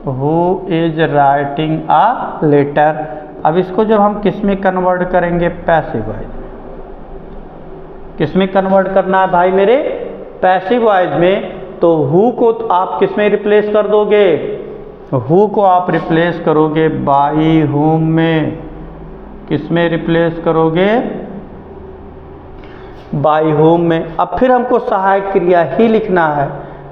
who is writing a letter. अब इसको जब हम किस में कन्वर्ट करेंगे, पैसिव वॉइस, किस में कन्वर्ट करना है भाई मेरे, पैसिव वॉइस में, तो हु को आप किस में रिप्लेस कर दोगे, हु को आप रिप्लेस करोगे बाई हुम में, किस में रिप्लेस करोगे, बाई होम में। अब फिर हमको सहायक क्रिया ही लिखना है,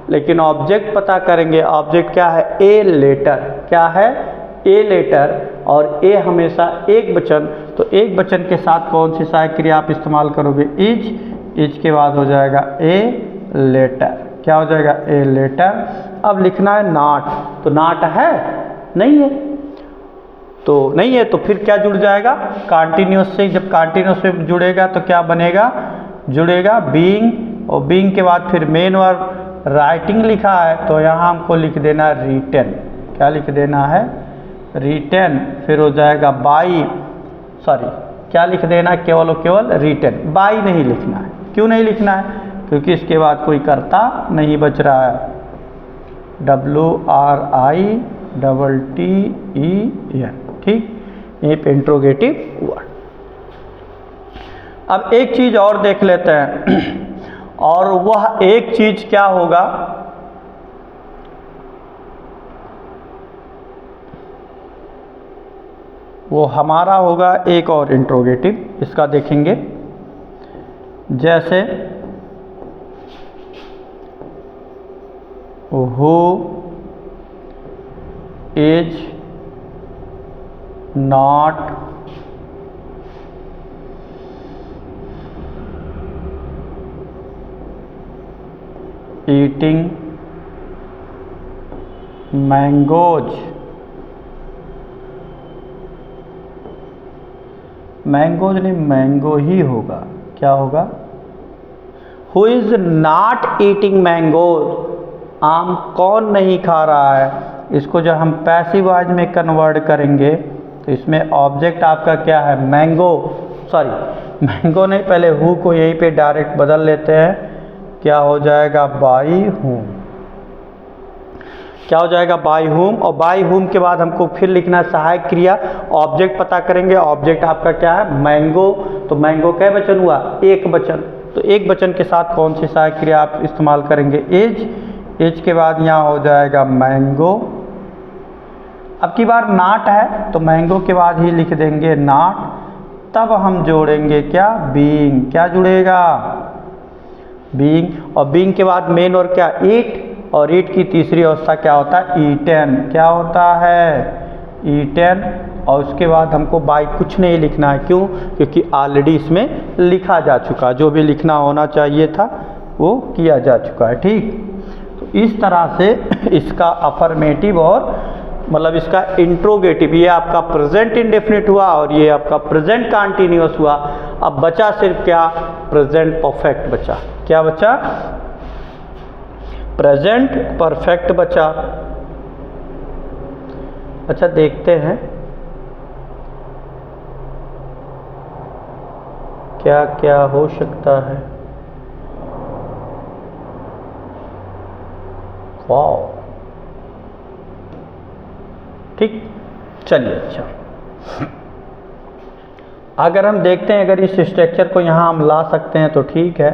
लेकिन ऑब्जेक्ट पता करेंगे, ऑब्जेक्ट क्या है, ए लेटर, क्या है, ए लेटर, और ए हमेशा एक वचन, तो एक वचन के साथ कौन सी सहायक क्रिया आप इस्तेमाल करोगे, इज, इज के बाद हो जाएगा ए लेटर, क्या हो जाएगा, ए लेटर। अब लिखना है नॉट, तो नॉट है, नहीं है, तो नहीं है, तो फिर क्या जुड़ जाएगा, कॉन्टिन्यूस से, जब कॉन्टिन्यूस से जुड़ेगा तो क्या बनेगा, जुड़ेगा बीइंग, और बीइंग के बाद फिर मेन वर्ब, राइटिंग लिखा है तो यहाँ हमको लिख देना रिटन, क्या लिख देना है, रिटन, फिर हो जाएगा बाई, सॉरी क्या लिख देना, केवल और केवल रिटन, बाई नहीं लिखना है। क्यों नहीं लिखना है, क्योंकि इसके बाद कोई कर्ता नहीं बच रहा है, WRITTEN, ठीक, यहीं पे इंट्रोगेटिव वर्ड। अब एक चीज और देख लेते हैं और वह एक चीज क्या होगा, वो हमारा होगा एक और इंट्रोगेटिव, इसका देखेंगे, जैसे who is not eating mangoes, mangoes नहीं, मैंगो ही होगा, क्या होगा, who is not eating mangoes, आम कौन नहीं खा रहा है। इसको जब हम पैसिव वॉइस में कन्वर्ट करेंगे तो इसमें ऑब्जेक्ट आपका क्या है, मैंगो, सॉरी मैंगो नहीं, पहले हु को यहीं पे डायरेक्ट बदल लेते हैं, क्या हो जाएगा, बाई हुम, क्या हो जाएगा, बाई हुम, और बाई हुम के बाद हमको फिर लिखना है सहायक क्रिया, ऑब्जेक्ट पता करेंगे, ऑब्जेक्ट आपका क्या है, मैंगो, तो मैंगो कै वचन हुआ, एक वचन, तो एक वचन के साथ कौन सी सहायक क्रिया आप इस्तेमाल करेंगे, एज, एज के बाद यहाँ हो जाएगा मैंगो। अब की बार नाट है तो मैंगो के बाद ही लिख देंगे नाट, तब हम जोड़ेंगे क्या, बीइंग, क्या जुड़ेगा, बीइंग, और बीइंग के बाद मेन और क्या, ईट, और ईट की तीसरी अवस्था क्या होता है, ईटन, क्या होता है, ईटन, और उसके बाद हमको बाई कुछ नहीं लिखना है, क्यों, क्योंकि ऑलरेडी इसमें लिखा जा चुका, जो भी लिखना होना चाहिए था वो किया जा चुका है, ठीक। तो इस तरह से इसका अफर्मेटिव और मतलब इसका इंट्रोगेटिव, ये आपका प्रेजेंट इंडेफिनिट हुआ और ये आपका प्रेजेंट कंटीन्यूअस हुआ। अब बचा सिर्फ क्या, प्रेजेंट परफेक्ट बचा। क्या बचा, प्रेजेंट परफेक्ट बचा। अच्छा देखते हैं क्या क्या हो सकता है। वाओ, ठीक, चलिए। अच्छा, अगर हम देखते हैं अगर इस स्ट्रक्चर को यहाँ हम ला सकते हैं तो ठीक है।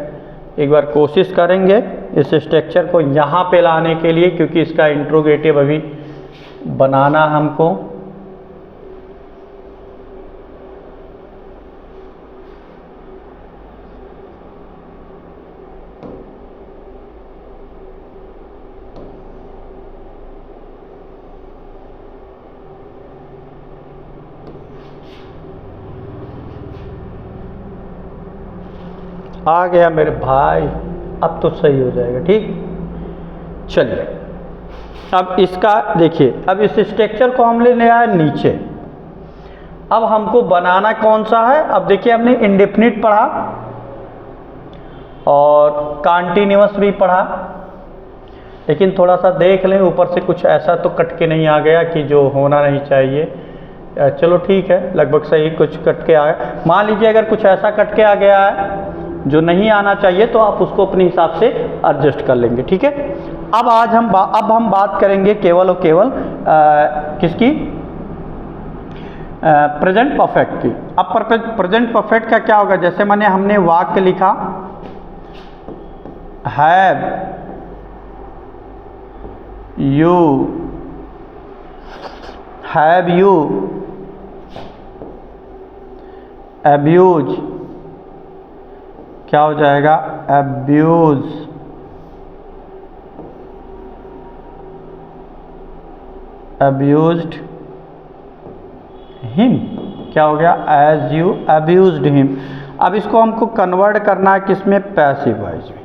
एक बार कोशिश करेंगे इस स्ट्रक्चर को यहाँ पे लाने के लिए, क्योंकि इसका इंट्रोगेटिव अभी बनाना हमको। आ गया मेरे भाई, अब तो सही हो जाएगा। ठीक, चलिए अब इसका देखिए, अब इस स्ट्रक्चर को हम ले आए नीचे। अब हमको बनाना कौन सा है, अब देखिए हमने इंडेफिनिट पढ़ा और कंटीन्यूअस भी पढ़ा, लेकिन थोड़ा सा देख लें ऊपर से कुछ ऐसा तो कट के नहीं आ गया कि जो होना नहीं चाहिए। चलो ठीक है, लगभग सही कुछ कट के आया। मान लीजिए अगर कुछ ऐसा कट के आ गया है जो नहीं आना चाहिए तो आप उसको अपने हिसाब से एडजस्ट कर लेंगे। ठीक है, अब अब हम बात करेंगे केवल और केवल किसकी, प्रेजेंट परफेक्ट की। अब प्रेजेंट परफेक्ट का क्या होगा, जैसे हमने वाक्य लिखा हैव यू अब्यूज, क्या हो जाएगा, अब्यूज्ड हिम, क्या हो गया, एज यू अब्यूज्ड हिम। अब इसको हमको कन्वर्ट करना है किसमें, पैसिव वॉइस में।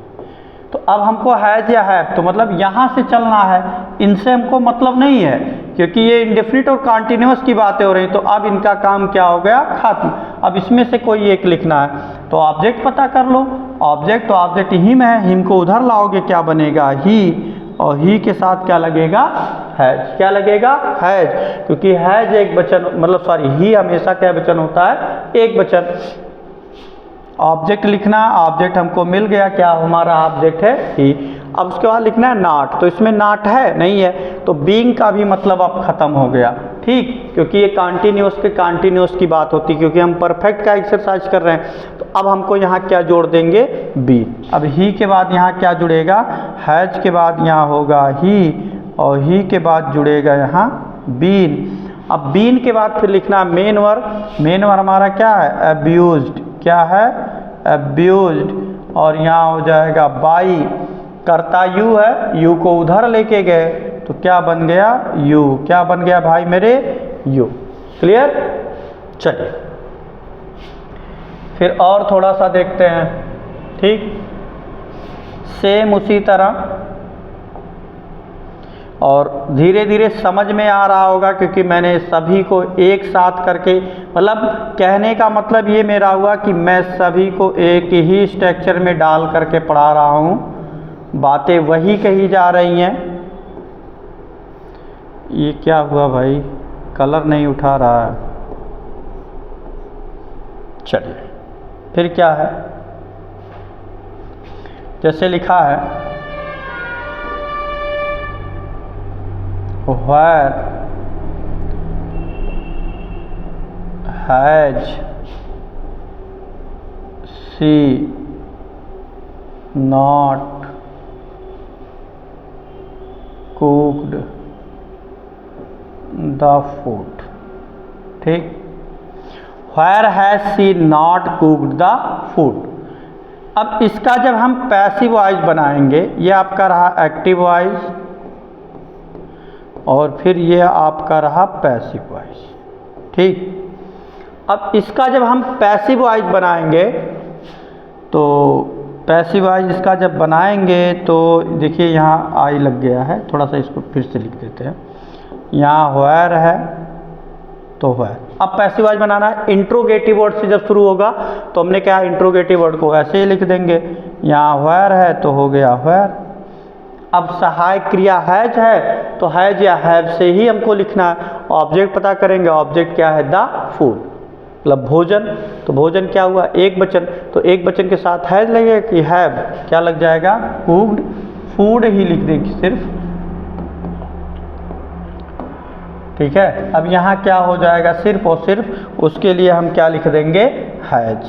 तो अब हमको हैज या हैव, तो मतलब यहाँ से चलना है, इनसे हमको मतलब नहीं है, क्योंकि ये इंडेफिनिट और कंटीन्यूअस की बातें हो रही। तो अब इनका काम क्या हो गया, खत्म। अब इसमें से कोई एक लिखना है, तो ऑब्जेक्ट पता कर लो। ऑब्जेक्ट, तो ऑब्जेक्ट हिम है, हिम को उधर लाओगे क्या बनेगा, ही, और ही के साथ क्या लगेगा, हैज। क्या लगेगा, हैज, क्योंकि हैज एक वचन, मतलब सॉरी, ही हमेशा क्या वचन होता है, एक वचन। ऑब्जेक्ट लिखना, ऑब्जेक्ट हमको मिल गया, क्या हमारा ऑब्जेक्ट है, ही। अब उसके बाद लिखना है नॉट, तो इसमें नॉट है नहीं है, तो बीइंग का भी मतलब अब खत्म हो गया। ठीक, क्योंकि ये कंटीन्यूअस की बात होती है, क्योंकि हम परफेक्ट का एक्सरसाइज कर रहे हैं। तो अब हमको यहाँ क्या जोड़ देंगे, बी। अब ही के बाद यहाँ क्या जुड़ेगा, हैज के बाद यहाँ होगा ही, और ही के बाद जुड़ेगा यहाँ बीन। अब बीन के बाद फिर लिखना मेन वर्ब हमारा क्या है, अब्यूज्ड, क्या है, अब्यूज्ड, और यहाँ हो जाएगा बाई। कर्ता यू है, यू को उधर लेके गए तो क्या बन गया, यू। क्या बन गया भाई मेरे, यू। क्लियर, चलिए फिर और थोड़ा सा देखते हैं। ठीक, सेम उसी तरह, और धीरे धीरे समझ में आ रहा होगा, क्योंकि मैंने सभी को एक साथ करके, मतलब कहने का मतलब ये मेरा हुआ कि मैं सभी को एक ही स्ट्रक्चर में डाल करके पढ़ा रहा हूँ, बातें वही कही जा रही हैं। ये क्या हुआ भाई, कलर नहीं उठा रहा है। चलिए फिर क्या है, जैसे लिखा है where has she not cooked the food। ठीक, where has she not cooked the food। अब इसका जब हम पैसिव वॉइस बनाएंगे, ये आपका रहा एक्टिव वॉइस, और फिर ये आपका रहा पैसिव वॉइस। ठीक, अब इसका जब हम पैसिव वॉइस बनाएंगे, तो पैसिव वॉइस इसका जब बनाएंगे तो देखिए यहाँ आई लग गया है, थोड़ा सा इसको फिर से लिख देते हैं। यहाँ वेयर है तो वेयर। अब पैसिव वॉइस बनाना है, इंट्रोगेटिव वर्ड से जब शुरू होगा तो हमने क्या इंट्रोगेटिव वर्ड को ऐसे ही लिख देंगे, यहाँ वेयर है तो हो गया वेयर। अब सहायक क्रिया हैज है तो हैज या हैव से ही हमको लिखना है। ऑब्जेक्ट पता करेंगे, ऑब्जेक्ट क्या है द फूड, मतलब भोजन। तो भोजन क्या हुआ एक वचन, तो एक वचन के साथ हैज लगेगा कि हैव क्या लग जाएगा कुक्ड फूड ही लिख देंगे सिर्फ, ठीक है। अब यहाँ क्या हो जाएगा सिर्फ और सिर्फ, उसके लिए हम क्या लिख देंगे हैज।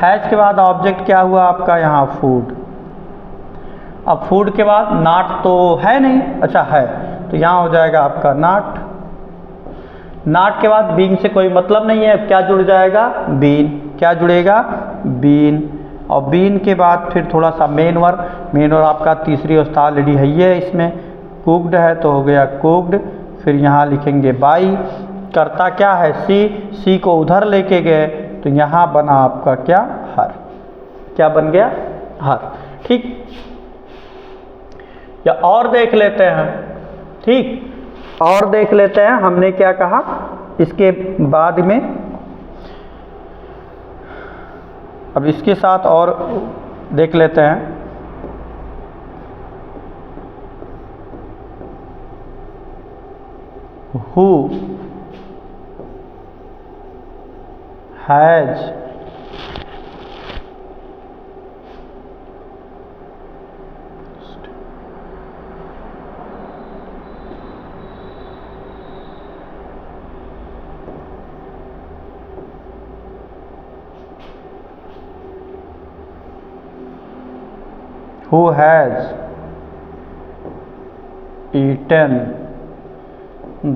हैज के बाद ऑब्जेक्ट क्या हुआ आपका यहाँ फूड। अब फूड के बाद नॉट तो है नहीं, अच्छा है तो यहाँ हो जाएगा आपका नॉट। नॉट के बाद बीइंग से कोई मतलब नहीं है, क्या जुड़ जाएगा बीन, क्या जुड़ेगा बीन। और बीन के बाद फिर थोड़ा सा मेन वर्ब आपका तीसरी अवस्था ऑलरेडी है ये, इसमें कुक्ड है तो हो गया कुक्ड। फिर यहाँ लिखेंगे बाई, करता क्या है सी को उधर लेके गए तो यहाँ बना आपका क्या हर, क्या बन गया हर, ठीक। या और देख लेते हैं, ठीक, और देख लेते हैं हमने क्या कहा इसके बाद में। अब इसके साथ और देख लेते हैं, who has eaten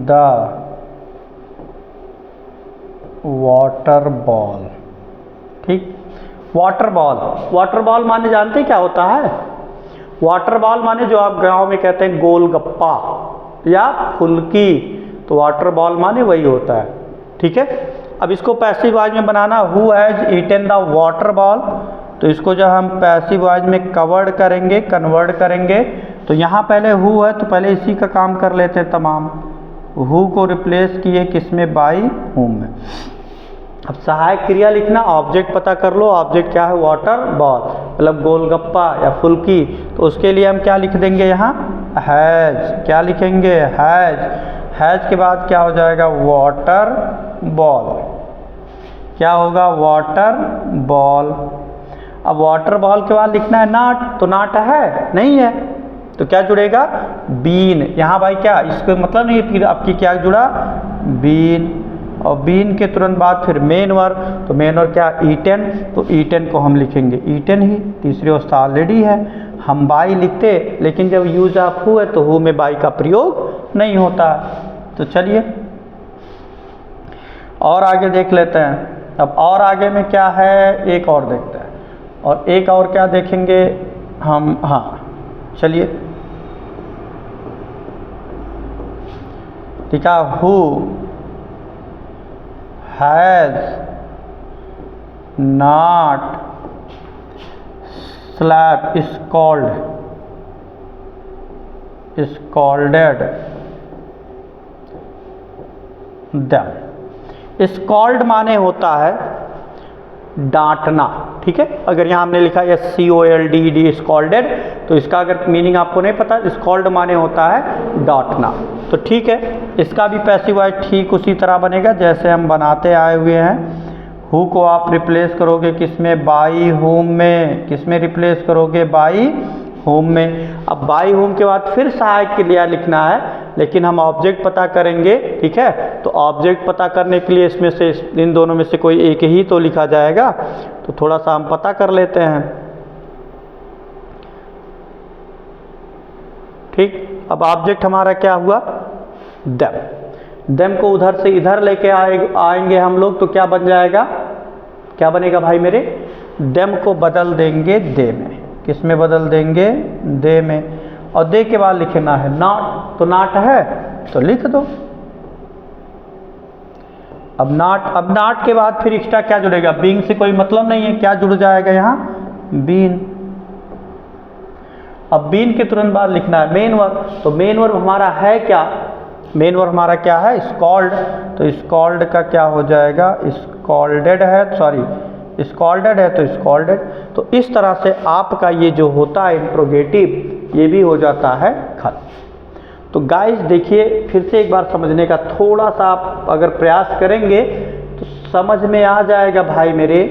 the water ball, ठीक। वाटर बॉल माने जानते क्या होता है, वाटर बॉल माने जो आप गांव में कहते हैं गोलगप्पा या फुल्की, तो वाटर बॉल माने वही होता है, ठीक है। अब इसको पैसिव वॉइस में बनाना, who has eaten the water ball, तो इसको जब हम पैसिव वॉइस में कन्वर्ट करेंगे तो यहाँ पहले हु है तो पहले इसी का काम कर लेते हैं तमाम। हु को रिप्लेस किए किसमें बाई हुम में। अब सहायक क्रिया लिखना, ऑब्जेक्ट पता कर लो, ऑब्जेक्ट क्या है वाटर बॉल मतलब गोलगप्पा या फुल्की, तो उसके लिए हम क्या लिख देंगे यहाँ हैज, क्या लिखेंगे हैज के बाद क्या हो जाएगा वाटर बॉल, क्या होगा वाटर बॉल। अब वाटर बॉल के बाद लिखना है नॉट, तो नॉट है नहीं है तो क्या जुड़ेगा बीन। यहाँ भाई क्या इसको मतलब नहीं, फिर आपकी क्या जुड़ा बीन, और बीन के तुरंत बाद फिर मेन वर्ब, तो मेन वर्ब क्या ईटन, तो ईटन को हम लिखेंगे ईटन ही, तीसरी अवस्था ऑलरेडी है। हम बाई लिखते लेकिन जब यूज ऑफ हु है तो हु में बाई का प्रयोग नहीं होता। तो चलिए और आगे देख लेते हैं। अब और आगे में क्या है एक और देखते हैं, और एक और क्या देखेंगे हम, हाँ चलिए ठीक है। Who has not slap scolded them. Scold माने होता है डांटना, ठीक है। अगर यहाँ हमने लिखा है COLD स्कॉल्डेड, तो इसका अगर मीनिंग आपको नहीं पता, स्कॉल्ड माने होता है डांटना, तो ठीक है। इसका भी पैसिव वॉइस ठीक उसी तरह बनेगा जैसे हम बनाते आए हुए हैं। हु को आप रिप्लेस करोगे किसमें बाई होम में, किसमें रिप्लेस करोगे बाई होम में। अब बाई होम के बाद फिर सहायक क्रिया लिखना है, लेकिन हम ऑब्जेक्ट पता करेंगे, ठीक है। तो ऑब्जेक्ट पता करने के लिए इसमें से इन दोनों में से कोई एक ही तो लिखा जाएगा, तो थोड़ा सा हम पता कर लेते हैं, ठीक। अब ऑब्जेक्ट हमारा क्या हुआ देम को उधर से इधर लेके आएंगे हम लोग, तो क्या बन जाएगा, क्या बनेगा भाई मेरे, देम को बदल देंगे दे में। किस में बदल देंगे दे में, और दे के बाद लिखना है नॉट, तो नॉट है तो लिख दो। अब नॉट के बाद फिर एक्स्ट्रा क्या जुड़ेगा, बीइंग से कोई मतलब नहीं है, क्या जुड़ जाएगा यहाँ बीन। अब बीन के तुरंत बाद लिखना है मेन वर्ब। तो मेन वर्ब हमारा है क्या? मेन वर्ब हमारा क्या है? स्कॉल्ड। तो स्कॉल्ड का क्या हो जाएगा? स्कॉल्डेड है, सॉरी स्कॉल्डेड है तो स्कॉल्डेड। तो इस तरह से आपका ये जो होता है इंट्रोगेटिव, ये भी हो जाता है खत्म। तो गाइस देखिए, फिर से एक बार समझने का थोड़ा सा आप अगर प्रयास करेंगे तो समझ में आ जाएगा भाई मेरे।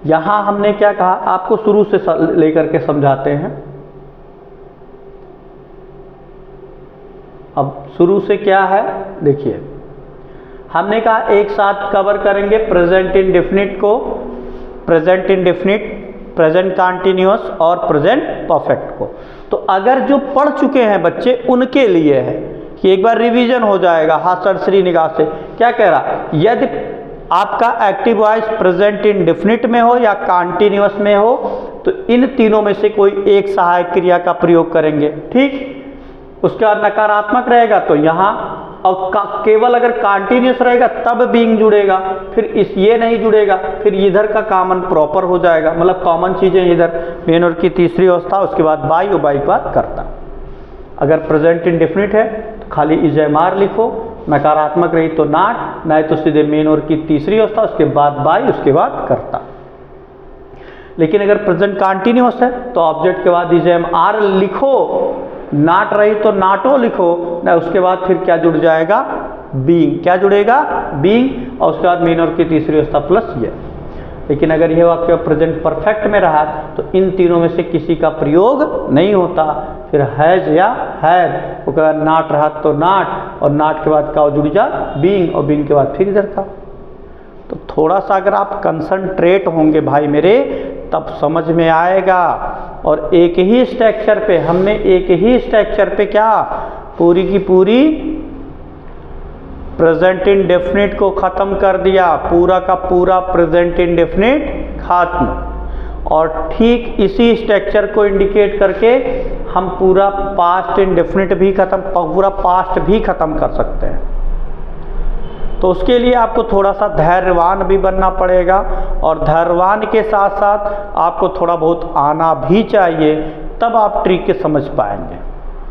यहां हमने क्या कहा, आपको शुरू से लेकर के समझाते हैं। अब शुरू से क्या है देखिए, हमने कहा एक साथ कवर करेंगे प्रेजेंट इंडेफिनिट को, प्रेजेंट इंडेफिनिट, प्रेजेंट कंटीन्यूअस और प्रेजेंट परफेक्ट को। तो अगर जो पढ़ चुके हैं बच्चे उनके लिए है कि एक बार रिवीजन हो जाएगा हाथ सरसरी निगाह से। क्या कह रहा, यदि आपका एक्टिव वॉइस प्रेजेंट इंडेफिनिट में हो या कंटीन्यूअस में हो तो इन तीनों में से कोई एक सहायक क्रिया का प्रयोग करेंगे, ठीक। उसके बाद नकारात्मक रहेगा तो यहाँ, और केवल अगर कंटीन्यूअस रहेगा तब बीइंग जुड़ेगा, फिर इस ये नहीं जुड़ेगा, फिर इधर का कॉमन प्रॉपर हो जाएगा, मतलब कॉमन चीजें इधर मेन वर्ब की तीसरी अवस्था, उसके बाद बाई और बाई के बाद करता। अगर प्रेजेंट इंडेफिनिट है तो खाली इजेमार लिखो, नकारात्मक रही तो नॉट, नहीं तो सीधे मेन वर्ब की तीसरी अवस्था, उसके बाद बाई, उसके बाद करता। लेकिन अगर प्रेजेंट कंटीन्यूअस है तो ऑब्जेक्ट के बाद इजेमार लिखो, नॉट रही तो नाटो लिखो, ना उसके बाद फिर क्या जुड़ जाएगा? बीइंग। क्या जुड़ेगा? बीइंग, और उसके बाद मेन वर्ब की तीसरी अवस्था प्लस ये। लेकिन अगर यह वाक्य प्रेजेंट परफेक्ट में रहा तो इन तीनों में से किसी का प्रयोग नहीं होता, फिर हैज या हैड, उसके बाद नॉट रहा तो नॉट, और नॉट के बाद क्या जुड़ जा? बीइंग, और बीइंग के बाद फिर इधर था। तो थोड़ा सा अगर आप कंसंट्रेट होंगे भाई मेरे तब समझ में आएगा। और एक ही स्ट्रक्चर पे, हमने एक ही स्ट्रक्चर पे क्या पूरी की पूरी प्रेजेंट इंडेफिनिट को खत्म कर दिया, पूरा का पूरा प्रेजेंट इंडेफिनिट खत्म। और ठीक इसी स्ट्रक्चर को इंडिकेट करके हम पूरा पास्ट इंडेफिनिट भी खत्म, पूरा पास्ट भी खत्म कर सकते हैं। तो उसके लिए आपको थोड़ा सा धैर्यवान भी बनना पड़ेगा, और धैर्यवान के साथ साथ आपको थोड़ा बहुत आना भी चाहिए, तब आप ट्रिक के समझ पाएंगे,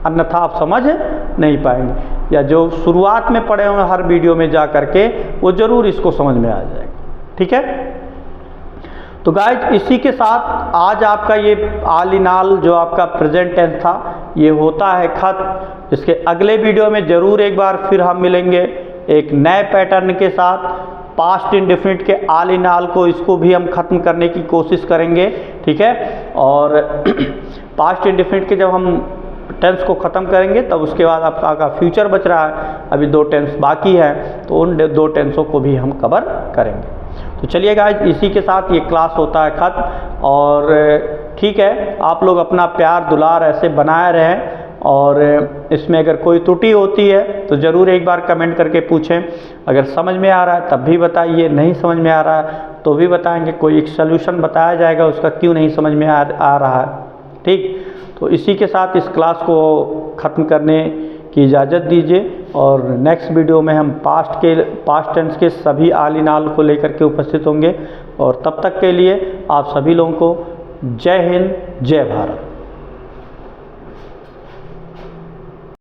अन्यथा आप समझ नहीं पाएंगे। या जो शुरुआत में पढ़े होंगे हर वीडियो में जा करके, वो जरूर इसको समझ में आ जाएगा, ठीक है। तो गाइज इसी के साथ आज आपका ये ऑल इन ऑल जो आपका प्रेजेंट टेंस था ये होता है खत्म। इसके अगले वीडियो में जरूर एक बार फिर हम मिलेंगे एक नए पैटर्न के साथ। पास्ट इंडेफिनिट के ऑल इन ऑल को, इसको भी हम खत्म करने की कोशिश करेंगे, ठीक है। और पास्ट इंडेफिनिट के जब हम टेंस को ख़त्म करेंगे तब उसके बाद आपका फ्यूचर बच रहा है, अभी 2 टेंस बाकी है, तो उन 2 टेंसों को भी हम कवर करेंगे। तो चलिए गाइज इसी के साथ ये क्लास होता है खत्म। और ठीक है, आप लोग अपना प्यार दुलार ऐसे बनाए रहें, और इसमें अगर कोई त्रुटि होती है तो ज़रूर एक बार कमेंट करके पूछें। अगर समझ में आ रहा है तब भी बताइए, नहीं समझ में आ रहा है तो भी बताएंगे, कोई एक सल्यूशन बताया जाएगा उसका क्यों नहीं समझ में आ रहा है, ठीक। तो इसी के साथ इस क्लास को ख़त्म करने की इजाज़त दीजिए, और नेक्स्ट वीडियो में हम पास्ट टेंस के सभी ऑल इन ऑल को लेकर के उपस्थित होंगे। और तब तक के लिए आप सभी लोगों को जय हिंद, जय भारत।